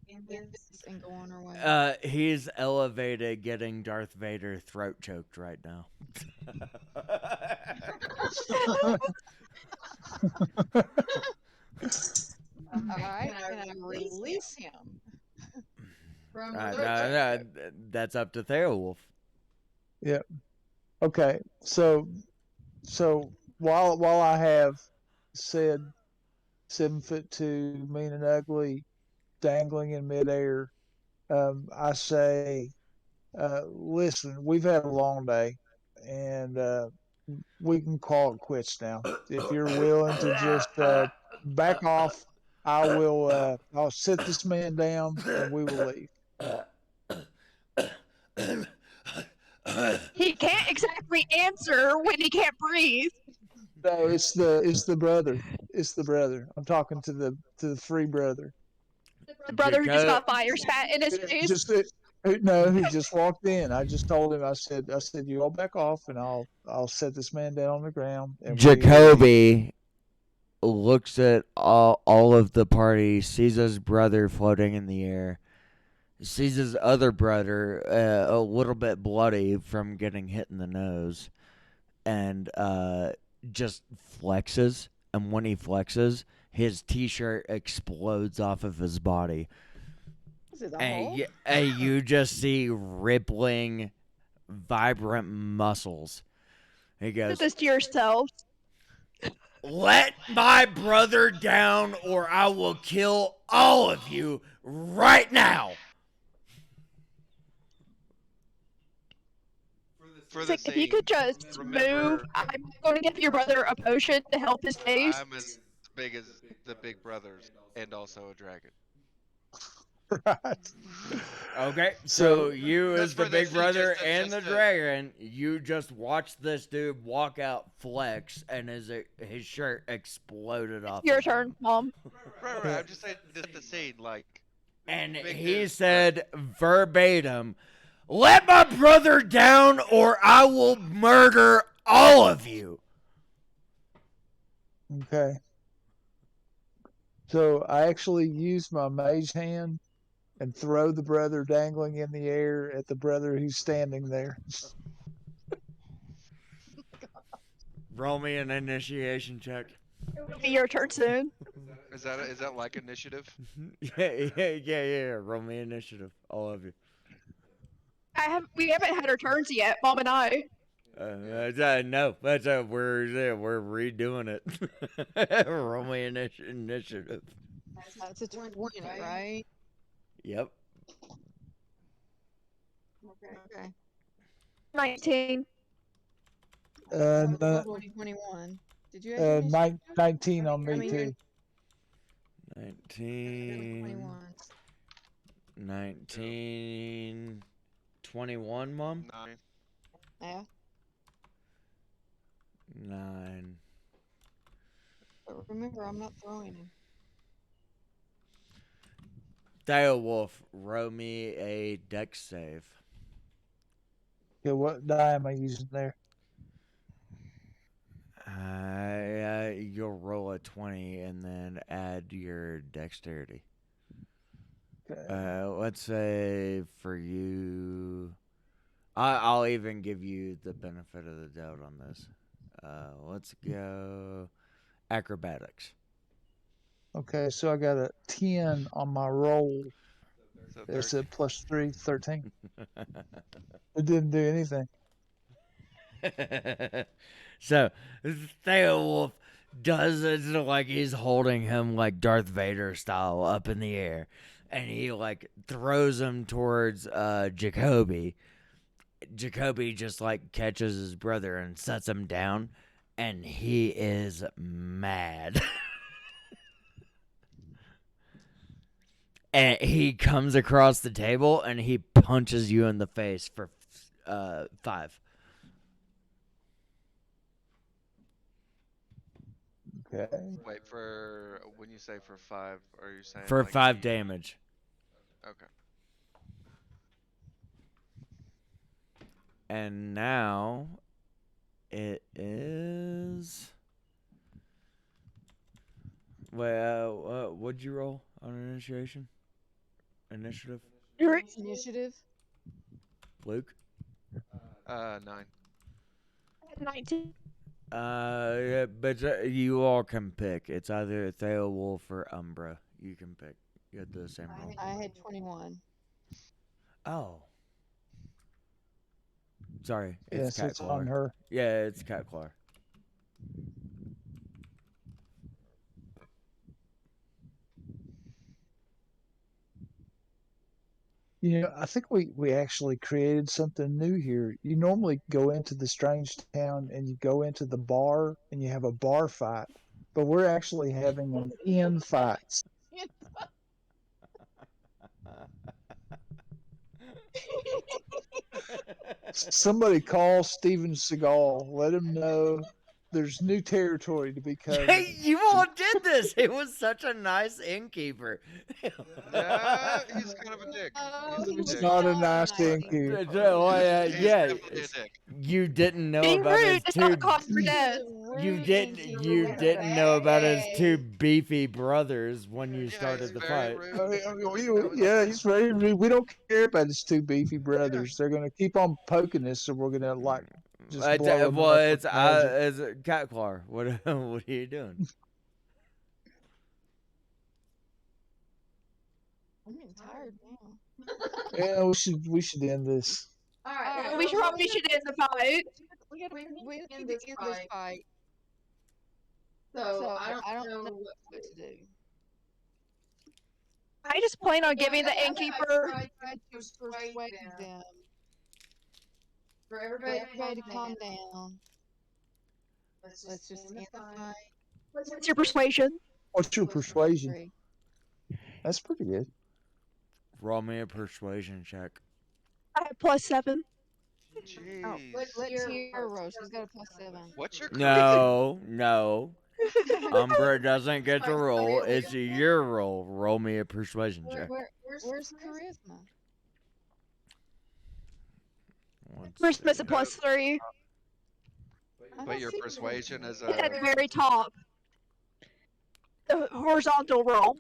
Speaker 1: and go on our way.
Speaker 3: He's elevated, getting Darth Vader throat choked right now.
Speaker 1: Alright, can I release him? From the
Speaker 3: no, that's up to Theowolf.
Speaker 2: Yeah. Okay. So while I have said 7'2", mean and ugly, dangling in midair, I say, listen, we've had a long day, and we can call it quits now. If you're willing to just back off, I will. I'll sit this man down, and we will leave.
Speaker 5: He can't exactly answer when he can't breathe.
Speaker 2: No, it's the brother. It's the brother. I'm talking to the free brother.
Speaker 5: The brother who just got fire spat in his face.
Speaker 2: No, he just walked in. I just told him. I said, you all back off, and I'll set this man down on the ground. And
Speaker 3: Jacoby looks at all of the party, sees his brother floating in the air, sees his other brother a little bit bloody from getting hit in the nose, and just flexes. And when he flexes, his t-shirt explodes off of his body.
Speaker 1: Is it the
Speaker 3: And,
Speaker 1: hole?
Speaker 3: and you just see rippling, vibrant muscles. He
Speaker 5: Do
Speaker 3: goes,
Speaker 5: this to yourself.
Speaker 3: "Let my brother down, or I will kill all of you right now."
Speaker 4: For
Speaker 5: It's
Speaker 4: the
Speaker 5: like, if you
Speaker 4: scene,
Speaker 5: could just move, I'm going to give your brother a potion to help his face.
Speaker 4: I'm as big as the big brothers and also a dragon.
Speaker 2: Right.
Speaker 3: Okay,
Speaker 2: So-
Speaker 3: so you
Speaker 4: Just
Speaker 3: as the
Speaker 4: for
Speaker 3: big
Speaker 4: this,
Speaker 3: brother
Speaker 4: just
Speaker 3: and the
Speaker 4: to-
Speaker 3: dragon, you just watched this dude walk out, flex, and his shirt exploded off.
Speaker 5: Your
Speaker 3: of him.
Speaker 5: turn, Mom.
Speaker 4: Right. I'm just saying this the scene, like.
Speaker 3: And
Speaker 4: Big
Speaker 3: he
Speaker 4: dude.
Speaker 3: said verbatim, "Let my brother down, or I will murder all of you."
Speaker 2: Okay. So I actually use my mage hand and throw the brother dangling in the air at the brother who's standing there.
Speaker 3: Roll me an initiation check.
Speaker 5: It'll be your turn soon.
Speaker 4: Is that like initiative?
Speaker 3: Yeah. Roll me initiative, all of you.
Speaker 5: We haven't had our turns yet, Mom and I.
Speaker 3: No, we're redoing it. Roll me initiative.
Speaker 1: That's a 20, right?
Speaker 3: Yep.
Speaker 1: Okay.
Speaker 5: 19.
Speaker 2: No,
Speaker 1: 2021. Did you have initiative?
Speaker 2: 19 on me
Speaker 1: I mean,
Speaker 2: too.
Speaker 3: 19, 19, 21, Mom?
Speaker 4: 9.
Speaker 1: Yeah.
Speaker 3: 9.
Speaker 1: But remember, I'm not throwing him.
Speaker 3: Theowolf, roll me a dex save.
Speaker 2: Okay, what die am I using there?
Speaker 3: You'll roll a 20 and then add your dexterity.
Speaker 2: Okay.
Speaker 3: Let's say for you, I'll even give you the benefit of the doubt on this. Let's go acrobatics.
Speaker 2: Okay, so I got a 10 on my roll.
Speaker 4: So
Speaker 2: It's
Speaker 4: 13.
Speaker 2: at plus 3, 13. It didn't do anything.
Speaker 3: So Theowolf does it like he's holding him like Darth Vader style up in the air, and he like throws him towards Jacoby. Jacoby just like catches his brother and sets him down, and he is mad. And he comes across the table and he punches you in the face for 5.
Speaker 2: Okay.
Speaker 4: Wait, for when you say for 5, are you saying
Speaker 3: For
Speaker 4: like
Speaker 3: 5
Speaker 4: he-
Speaker 3: damage.
Speaker 4: Okay.
Speaker 3: And now it is. Well, what'd you roll on initiation? initiative?
Speaker 5: You're
Speaker 1: Initiative.
Speaker 3: Luke?
Speaker 4: 9.
Speaker 5: 19.
Speaker 3: Yeah, but you all can pick. It's either Theowolf or Umbra. You can pick. You had the same roll.
Speaker 1: I had 21.
Speaker 3: Oh. Sorry,
Speaker 2: Yes, it's on
Speaker 3: Catclaw.
Speaker 2: her.
Speaker 3: Yeah, it's Catclaw.
Speaker 2: You know, I think we actually created something new here. You normally go into the strange town and you go into the bar and you have a bar fight, but we're actually having an inn fight. Somebody call Steven Seagal. Let him know there's new territory to be covered.
Speaker 3: Hey, you all did this. It was such a nice innkeeper.
Speaker 4: Yeah, he's kind of a dick.
Speaker 1: Oh,
Speaker 4: He's a
Speaker 1: he was
Speaker 4: dick.
Speaker 2: Not a
Speaker 1: so
Speaker 2: nice
Speaker 1: nice.
Speaker 2: innkeeper.
Speaker 4: He's
Speaker 3: Yeah,
Speaker 4: definitely a dick.
Speaker 3: you didn't know
Speaker 5: Being
Speaker 3: about his
Speaker 5: rude is not
Speaker 3: two.
Speaker 5: a cause for death.
Speaker 3: You didn't know about his two beefy brothers when you
Speaker 4: Yeah,
Speaker 3: started
Speaker 4: he's
Speaker 3: the
Speaker 4: very
Speaker 3: fight.
Speaker 4: rude.
Speaker 2: Yeah, he's very rude. We don't care about his two beefy brothers. They're gonna keep on poking us, so we're gonna like just blow them
Speaker 3: Well,
Speaker 2: up
Speaker 3: it's
Speaker 2: with magic.
Speaker 3: it's Catclaw. What what are you doing?
Speaker 1: I'm getting tired now.
Speaker 2: Yeah, we should end this.
Speaker 1: Alright,
Speaker 5: We should probably should end the fight.
Speaker 1: We need to end this fight. So I don't know what to do.
Speaker 5: I just plan on giving the
Speaker 1: I
Speaker 5: innkeeper.
Speaker 1: tried to persuade them for everybody to calm down. Let's just end the fight.
Speaker 5: What's your persuasion?
Speaker 2: What's your persuasion?
Speaker 1: 3.
Speaker 2: That's pretty good.
Speaker 3: Roll me a persuasion check.
Speaker 5: I have +7.
Speaker 4: Jeez.
Speaker 1: Oh, let's hear Rose. She's got a +7.
Speaker 4: What's your
Speaker 3: No. Umbra doesn't get to roll. It's your roll. Roll me a persuasion check.
Speaker 1: Where's charisma?
Speaker 5: Charisma's a +3.
Speaker 4: But your persuasion is
Speaker 5: It's at the
Speaker 4: a.
Speaker 5: very top. The horizontal roll.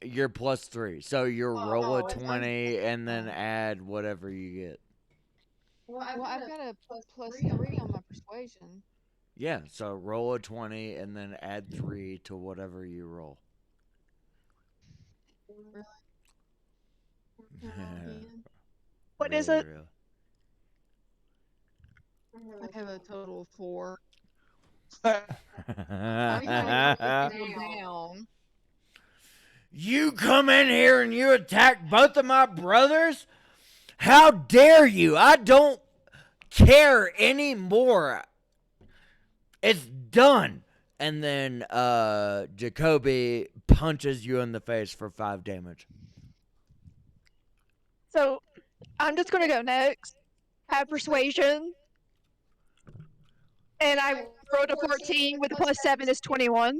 Speaker 3: You're +3. So you roll a 20 and then add whatever you get.
Speaker 1: Well, I've got a +3 on my persuasion.
Speaker 3: Yeah, so roll a 20 and then add 3 to whatever you roll.
Speaker 5: What is it?
Speaker 3: Really.
Speaker 1: I have a total of 4. Down.
Speaker 3: You come in here and you attack both of my brothers? How dare you? I don't care anymore. It's done. And then Jacoby punches you in the face for 5 damage.
Speaker 5: So, I'm just gonna go next. Have persuasion. And I rolled a 14 with +7 is 21.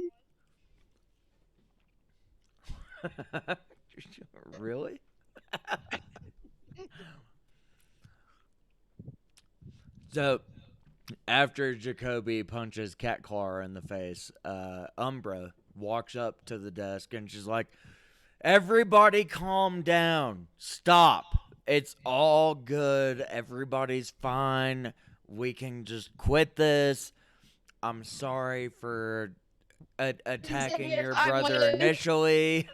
Speaker 3: Really? So, after Jacoby punches Catclaw in the face, Umbra walks up to the desk and she's like, "Everybody calm down. Stop. It's all good. Everybody's fine. We can just quit this. I'm sorry for attacking your
Speaker 5: I
Speaker 3: brother
Speaker 5: wanted-
Speaker 3: initially."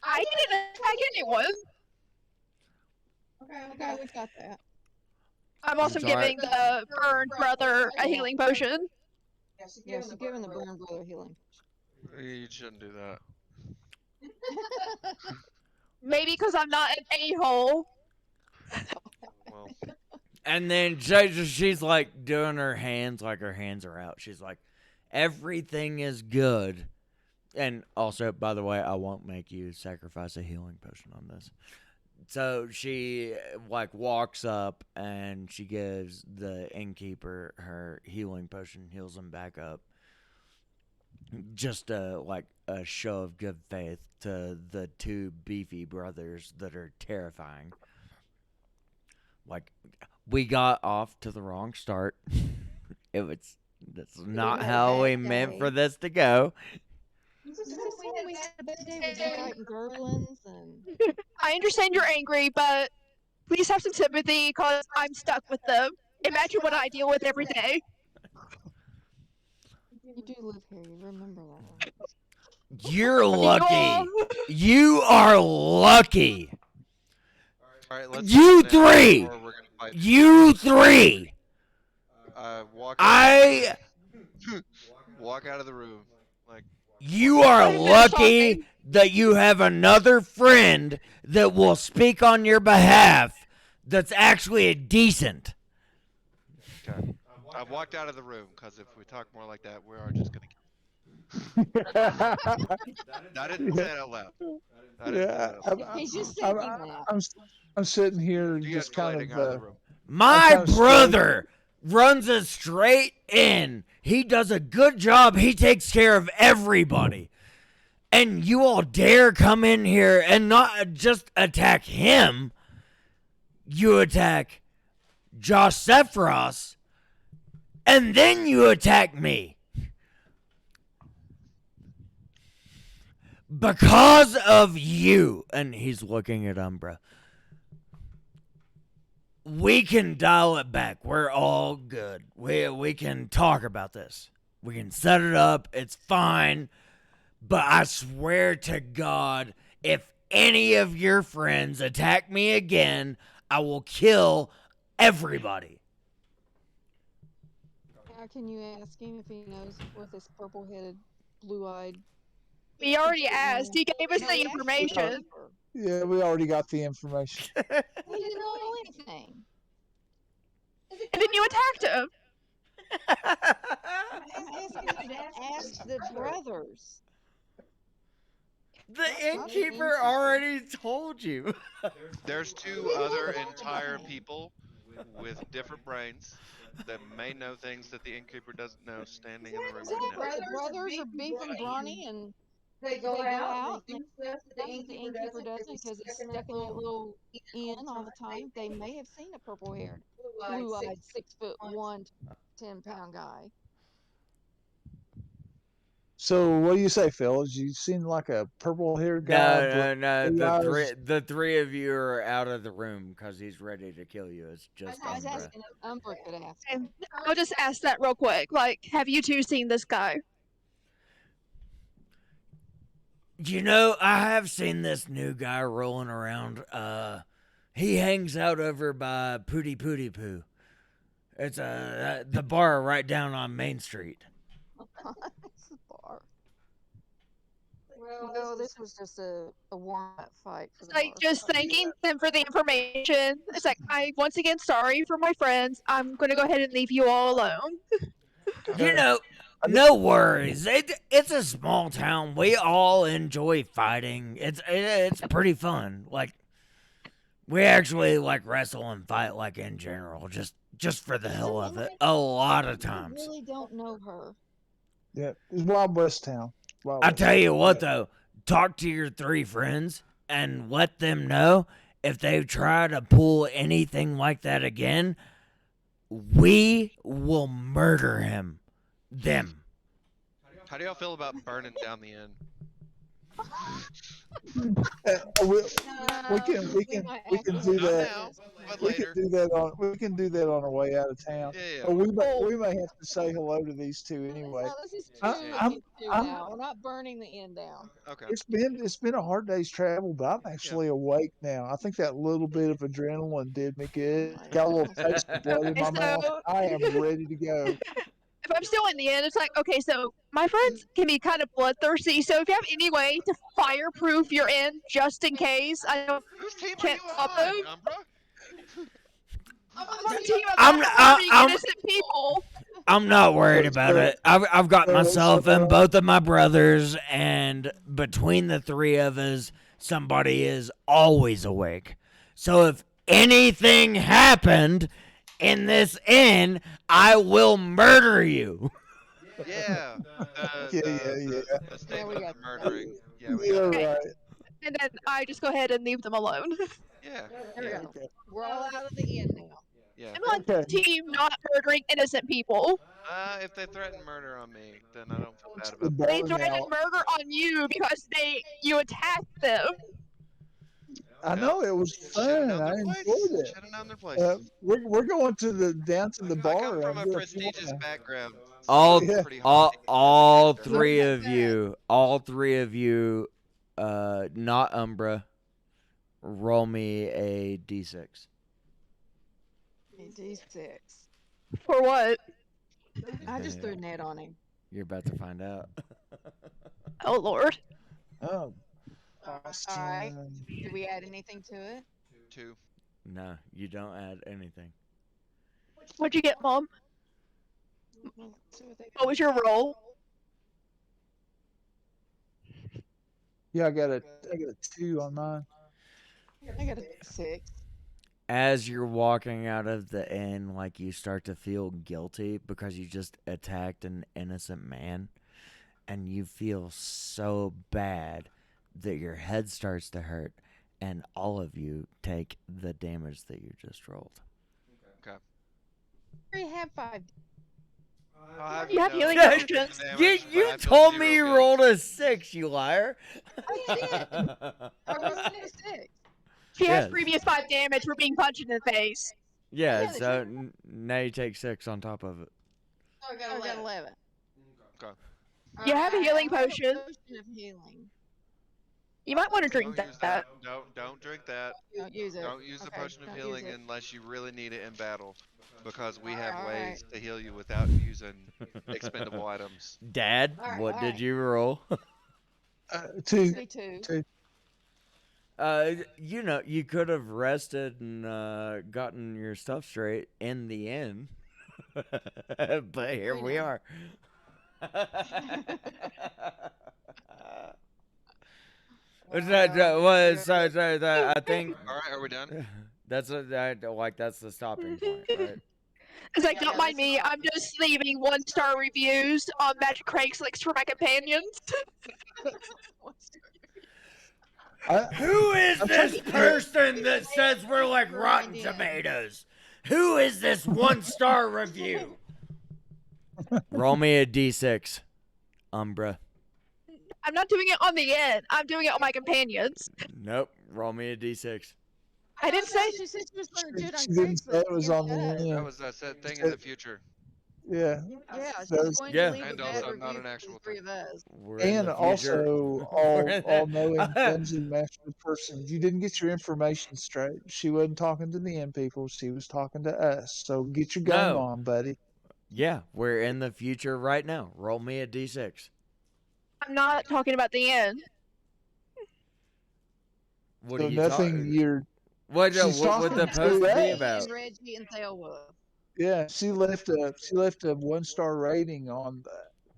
Speaker 5: I didn't attack anyone.
Speaker 1: Okay, we got that.
Speaker 5: I'm also
Speaker 3: sorry.
Speaker 5: giving the burned brother a healing potion.
Speaker 1: Yeah, she's giving the burn brother healing.
Speaker 4: You shouldn't do that.
Speaker 5: Maybe because I'm not an a-hole.
Speaker 4: Well,
Speaker 3: And then she's like doing her hands like her hands are out. She's like, "Everything is good." And also, by the way, I won't make you sacrifice a healing potion on this. So she like walks up and she gives the innkeeper her healing potion, heals him back up. Just like a show of good faith to the two beefy brothers that are terrifying. Like, we got off to the wrong start. That's not
Speaker 1: had a
Speaker 3: how we
Speaker 1: bad
Speaker 3: meant
Speaker 1: day.
Speaker 3: for this to go.
Speaker 1: Is this when we had a bad day with you fighting goblins and
Speaker 5: I understand you're angry, but please have some sympathy because I'm stuck with them. Imagine what I deal with every day.
Speaker 1: you do live here? You remember that?
Speaker 3: You're
Speaker 5: all-
Speaker 3: lucky. You are lucky.
Speaker 4: All right, let's
Speaker 3: You
Speaker 4: do it now,
Speaker 3: three!
Speaker 4: or we're gonna fight.
Speaker 3: You three.
Speaker 4: Walk.
Speaker 3: I.
Speaker 4: Walk out of the room. Like,
Speaker 3: You are
Speaker 5: I'm just
Speaker 3: lucky
Speaker 5: talking.
Speaker 3: that you have another friend that will speak on your behalf that's actually decent.
Speaker 4: okay. I've walked out of the room because if we talk more like that, we are just gonna. I didn't say it out loud. I didn't say
Speaker 2: Yeah,
Speaker 4: that out loud.
Speaker 1: He's just
Speaker 2: I'm,
Speaker 1: thinking that.
Speaker 2: I'm sitting here just kind
Speaker 4: De-escalating out of the
Speaker 2: of.
Speaker 4: room.
Speaker 3: My
Speaker 2: kinda straight.
Speaker 3: brother runs a straight in. He does a good job. He takes care of everybody. And you all dare come in here and not just attack him. You attack Josh Sephiroth. And then you attack me. Because of you. And he's looking at Umbra. We can dial it back. We're all good. We can talk about this. We can set it up. It's fine. But I swear to God, if any of your friends attack me again, I will kill everybody.
Speaker 1: How can you ask him if he knows what this purple-headed, blue-eyed?
Speaker 5: We already asked. He gave us
Speaker 1: No,
Speaker 5: the
Speaker 1: he asked
Speaker 5: information.
Speaker 1: her.
Speaker 2: Yeah, we already got the information.
Speaker 1: He didn't know anything.
Speaker 5: And then you attacked him.
Speaker 1: I'm asking you to ask the brothers.
Speaker 3: The innkeeper already told you.
Speaker 4: There's two other entire people with different brains that may know things that the innkeeper doesn't know standing in the room right now.
Speaker 1: The brothers are Beef and Brawny, and they go out and do stuff that the innkeeper doesn't because he's stuck in that little inn all the time. They may have seen a purple-haired, blue-eyed, 6'1", 10-pound guy.
Speaker 2: So what do you say, Phil? You seem like a purple-haired guy.
Speaker 3: No.
Speaker 2: blue
Speaker 3: The three of you are out of the room because he's ready to kill you. It's just
Speaker 1: I was
Speaker 3: Umbra.
Speaker 1: asking if Umbra could ask.
Speaker 5: And I'll just ask that real quick. Like, have you two seen this guy?
Speaker 3: You know, I have seen this new guy rolling around. He hangs out over by Pooty Pooty Poo. It's the bar right down on Main Street.
Speaker 1: It's a bar. Well, this was just a warm-up fight for the
Speaker 5: Like,
Speaker 1: bar.
Speaker 5: just thanking them for the information. It's like, once again, sorry for my friends. I'm going to go ahead and leave you all alone.
Speaker 3: You know, no worries. It's a small town. We all enjoy fighting. It's pretty fun. Like, we actually like wrestle and fight like in general, just for the hell of it. A lot of
Speaker 1: I
Speaker 3: times.
Speaker 1: really don't know her.
Speaker 2: Yeah, it's Wild West town. Wild
Speaker 3: I
Speaker 2: West.
Speaker 3: tell you what though, talk to your three friends and let them know if they try to pull anything like that again, we will murder them.
Speaker 4: How do y'all feel about burning down the inn?
Speaker 2: We can do
Speaker 4: Not
Speaker 2: that.
Speaker 4: now, but
Speaker 2: We
Speaker 4: later.
Speaker 2: can do that on our way out of town.
Speaker 4: Yeah.
Speaker 2: Or we may have to say hello to these two anyway.
Speaker 1: No, this is two
Speaker 2: I'm-
Speaker 1: against two
Speaker 2: I'm-
Speaker 1: now. We're not burning the inn down.
Speaker 4: Okay.
Speaker 2: It's been a hard day's travel, but I'm actually awake now. I think that little bit of adrenaline did me good. Got a little taste of blood in my mouth.
Speaker 5: So-
Speaker 2: I am ready to go.
Speaker 5: If I'm still in the end, it's like, okay, so my friends can be kind of bloodthirsty. So if you have any way to fireproof your inn just in case, I don't.
Speaker 4: Whose team are
Speaker 5: Can't
Speaker 4: you
Speaker 5: stop
Speaker 4: on,
Speaker 5: them.
Speaker 4: Umbra?
Speaker 5: I'm on a team of
Speaker 3: I'm-
Speaker 5: innocent people.
Speaker 3: I'm not worried about it. I've got
Speaker 2: So-
Speaker 3: myself
Speaker 2: so-
Speaker 3: and both of my brothers, and between the three of us, somebody is always awake. So if anything happened in this inn, I will murder you.
Speaker 4: Yeah.
Speaker 2: Yeah.
Speaker 4: The statement
Speaker 1: we
Speaker 4: of
Speaker 1: got
Speaker 4: the murdering. Yeah, we
Speaker 2: Yeah,
Speaker 4: got
Speaker 5: Okay.
Speaker 2: right.
Speaker 5: And then I just go ahead and leave them alone.
Speaker 4: Yeah.
Speaker 1: There we
Speaker 4: Yeah.
Speaker 1: go. We're all out of the inn now.
Speaker 4: Yeah.
Speaker 5: I'm on
Speaker 2: Okay.
Speaker 5: team not murdering innocent people.
Speaker 4: If they threaten murder on me, then I don't feel bad
Speaker 2: The
Speaker 4: about
Speaker 2: bar
Speaker 5: They
Speaker 4: that.
Speaker 5: threatened
Speaker 2: now.
Speaker 5: murder on you because you attacked them.
Speaker 2: I
Speaker 4: Yep.
Speaker 2: know it was
Speaker 4: Should have
Speaker 2: fun.
Speaker 4: known
Speaker 2: I
Speaker 4: their place.
Speaker 2: enjoyed it.
Speaker 4: Should have known their place.
Speaker 2: We're going to down to the
Speaker 4: I
Speaker 2: bar
Speaker 4: come from a
Speaker 2: Amber, if you
Speaker 4: prestigious
Speaker 2: wanna.
Speaker 4: background.
Speaker 3: all
Speaker 4: I'm
Speaker 2: Yeah.
Speaker 4: pretty haughty as a gangster.
Speaker 3: all three of you, not Umbra, roll me a d6.
Speaker 1: A D6.
Speaker 5: For what?
Speaker 1: I just threw a net on him.
Speaker 3: You're about to find out.
Speaker 5: Oh Lord.
Speaker 2: Oh,
Speaker 1: Alright.
Speaker 2: Austin.
Speaker 1: Do we add anything to it?
Speaker 4: 2.
Speaker 3: No, you don't add anything.
Speaker 5: What'd you get, Mom?
Speaker 1: Let's see what they
Speaker 5: What was your roll?
Speaker 2: Yeah, I got a 2 on mine.
Speaker 1: I got a 6.
Speaker 3: As you're walking out of the inn, like, you start to feel guilty because you just attacked an innocent man, and you feel so bad that your head starts to hurt, and all of you take the damage that you just rolled.
Speaker 1: We have 5.
Speaker 4: I'll have
Speaker 5: You have
Speaker 4: know
Speaker 5: healing
Speaker 4: that
Speaker 5: potions.
Speaker 4: the damage,
Speaker 3: You
Speaker 4: but
Speaker 3: you
Speaker 4: I feel
Speaker 3: told
Speaker 4: 0
Speaker 3: me you
Speaker 4: guilt.
Speaker 3: rolled a 6, you liar.
Speaker 1: I did. I rolled a 6.
Speaker 5: She has
Speaker 3: Yes.
Speaker 5: previous 5 damage for being punched in the face.
Speaker 3: Yeah,
Speaker 1: Yeah,
Speaker 3: so now you take 6 on top of it.
Speaker 1: Oh, I got 11.
Speaker 5: You have a healing
Speaker 1: I have
Speaker 5: potion.
Speaker 1: potion of healing.
Speaker 5: You might want to drink
Speaker 4: Don't use
Speaker 5: that.
Speaker 4: Don't drink that.
Speaker 1: Don't use it.
Speaker 4: Don't use the
Speaker 1: Okay,
Speaker 4: potion of
Speaker 1: don't use
Speaker 4: healing
Speaker 1: it.
Speaker 4: unless you really need it in battle, because we have
Speaker 1: Alright.
Speaker 4: ways to heal you without using expendable items.
Speaker 3: Dad,
Speaker 1: Alright,
Speaker 3: what did
Speaker 1: alright.
Speaker 3: you roll?
Speaker 2: 2.
Speaker 1: Me too.
Speaker 2: 2.
Speaker 3: You could have rested and gotten your stuff straight in the inn. But here we are. I think
Speaker 4: All right, are we done?
Speaker 3: that's the stopping point, right?
Speaker 5: It's like,
Speaker 1: Yeah,
Speaker 5: don't mind
Speaker 1: this is
Speaker 5: me, I'm just leaving 1-star reviews on Magic Craigslist for my companions.
Speaker 3: Who is
Speaker 2: I'm
Speaker 3: this
Speaker 2: trying to-
Speaker 3: person that says we're like Rotten
Speaker 1: Yeah.
Speaker 3: Tomatoes? Who is this 1-star review? Roll me a d6, Umbra.
Speaker 5: I'm not doing it on the end. I'm doing it on my companions.
Speaker 3: Nope. Roll me a d6.
Speaker 5: I didn't say
Speaker 1: She said she was going to do it on
Speaker 2: She didn't say it
Speaker 1: Craigslist.
Speaker 2: was
Speaker 1: You
Speaker 2: on the
Speaker 1: said.
Speaker 2: end.
Speaker 4: That was a said thing in the future.
Speaker 2: Yeah.
Speaker 1: Yeah,
Speaker 2: That
Speaker 1: she's
Speaker 2: was-
Speaker 1: going
Speaker 3: Yeah.
Speaker 1: to leave
Speaker 4: And
Speaker 1: a bad
Speaker 4: also not
Speaker 1: review
Speaker 4: an
Speaker 1: for
Speaker 4: actual
Speaker 1: the 3
Speaker 4: thing.
Speaker 1: of us.
Speaker 3: We're in
Speaker 2: And
Speaker 3: the future.
Speaker 2: also,
Speaker 3: We're in
Speaker 2: all
Speaker 3: the-
Speaker 2: knowing dungeon master person, you didn't get your information straight. She wasn't talking to the end people; she was talking to us. So get your gun
Speaker 3: No.
Speaker 2: on, buddy.
Speaker 3: Yeah, we're in the future right now. Roll me a d6.
Speaker 5: I'm not talking about the end.
Speaker 3: What
Speaker 2: So
Speaker 3: are you
Speaker 2: nothing.
Speaker 3: talking?
Speaker 2: You're
Speaker 3: What
Speaker 2: she's
Speaker 3: would
Speaker 2: talking
Speaker 3: the
Speaker 2: to
Speaker 3: post be
Speaker 2: us.
Speaker 3: about?
Speaker 1: And Reggie and Thelwolf.
Speaker 2: yeah. She left a 1-star rating on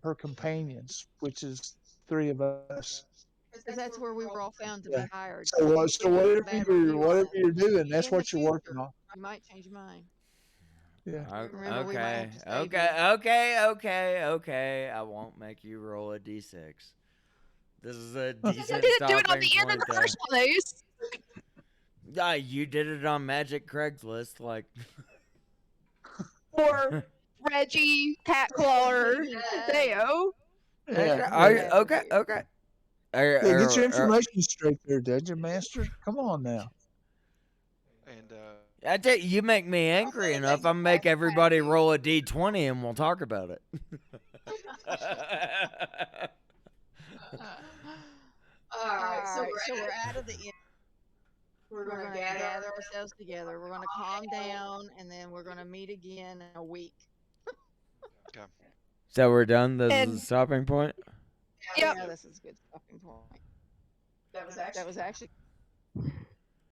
Speaker 2: her companions, which is 3 of us.
Speaker 1: Because that's where we were all found to
Speaker 2: Yeah.
Speaker 1: be hired.
Speaker 2: So
Speaker 1: you
Speaker 2: so
Speaker 1: leave a
Speaker 2: whatever
Speaker 1: bad
Speaker 2: you're
Speaker 1: review on us,
Speaker 2: doing, that's
Speaker 1: in the
Speaker 2: what you're working
Speaker 1: future,
Speaker 2: on.
Speaker 1: you might change your mind.
Speaker 2: Yeah.
Speaker 1: Remember, we might
Speaker 3: Okay,
Speaker 1: have to save
Speaker 3: okay. I won't make you roll a d6. This is a
Speaker 5: I
Speaker 3: decent
Speaker 5: didn't do it on
Speaker 3: stopping
Speaker 5: the end in
Speaker 3: point,
Speaker 5: the
Speaker 3: though.
Speaker 5: first place.
Speaker 3: You did it on Magic Craigslist, like.
Speaker 5: Or Reggie, Catclaw, or Theo.
Speaker 2: Yeah.
Speaker 3: Okay.
Speaker 2: Yeah, get your information straight there, Dungeon Master. Come on now.
Speaker 4: And
Speaker 3: I tell you, you make me angry enough, I'll make everybody roll a d20 and we'll talk about it.
Speaker 1: Alright, so we're out of the inn. We're going to gather ourselves together. We're going to calm down, and then we're going to meet again in a week.
Speaker 3: So we're done? This is
Speaker 5: And-
Speaker 3: the stopping point?
Speaker 5: Yep.
Speaker 1: Yeah, this is a good stopping point. That was actually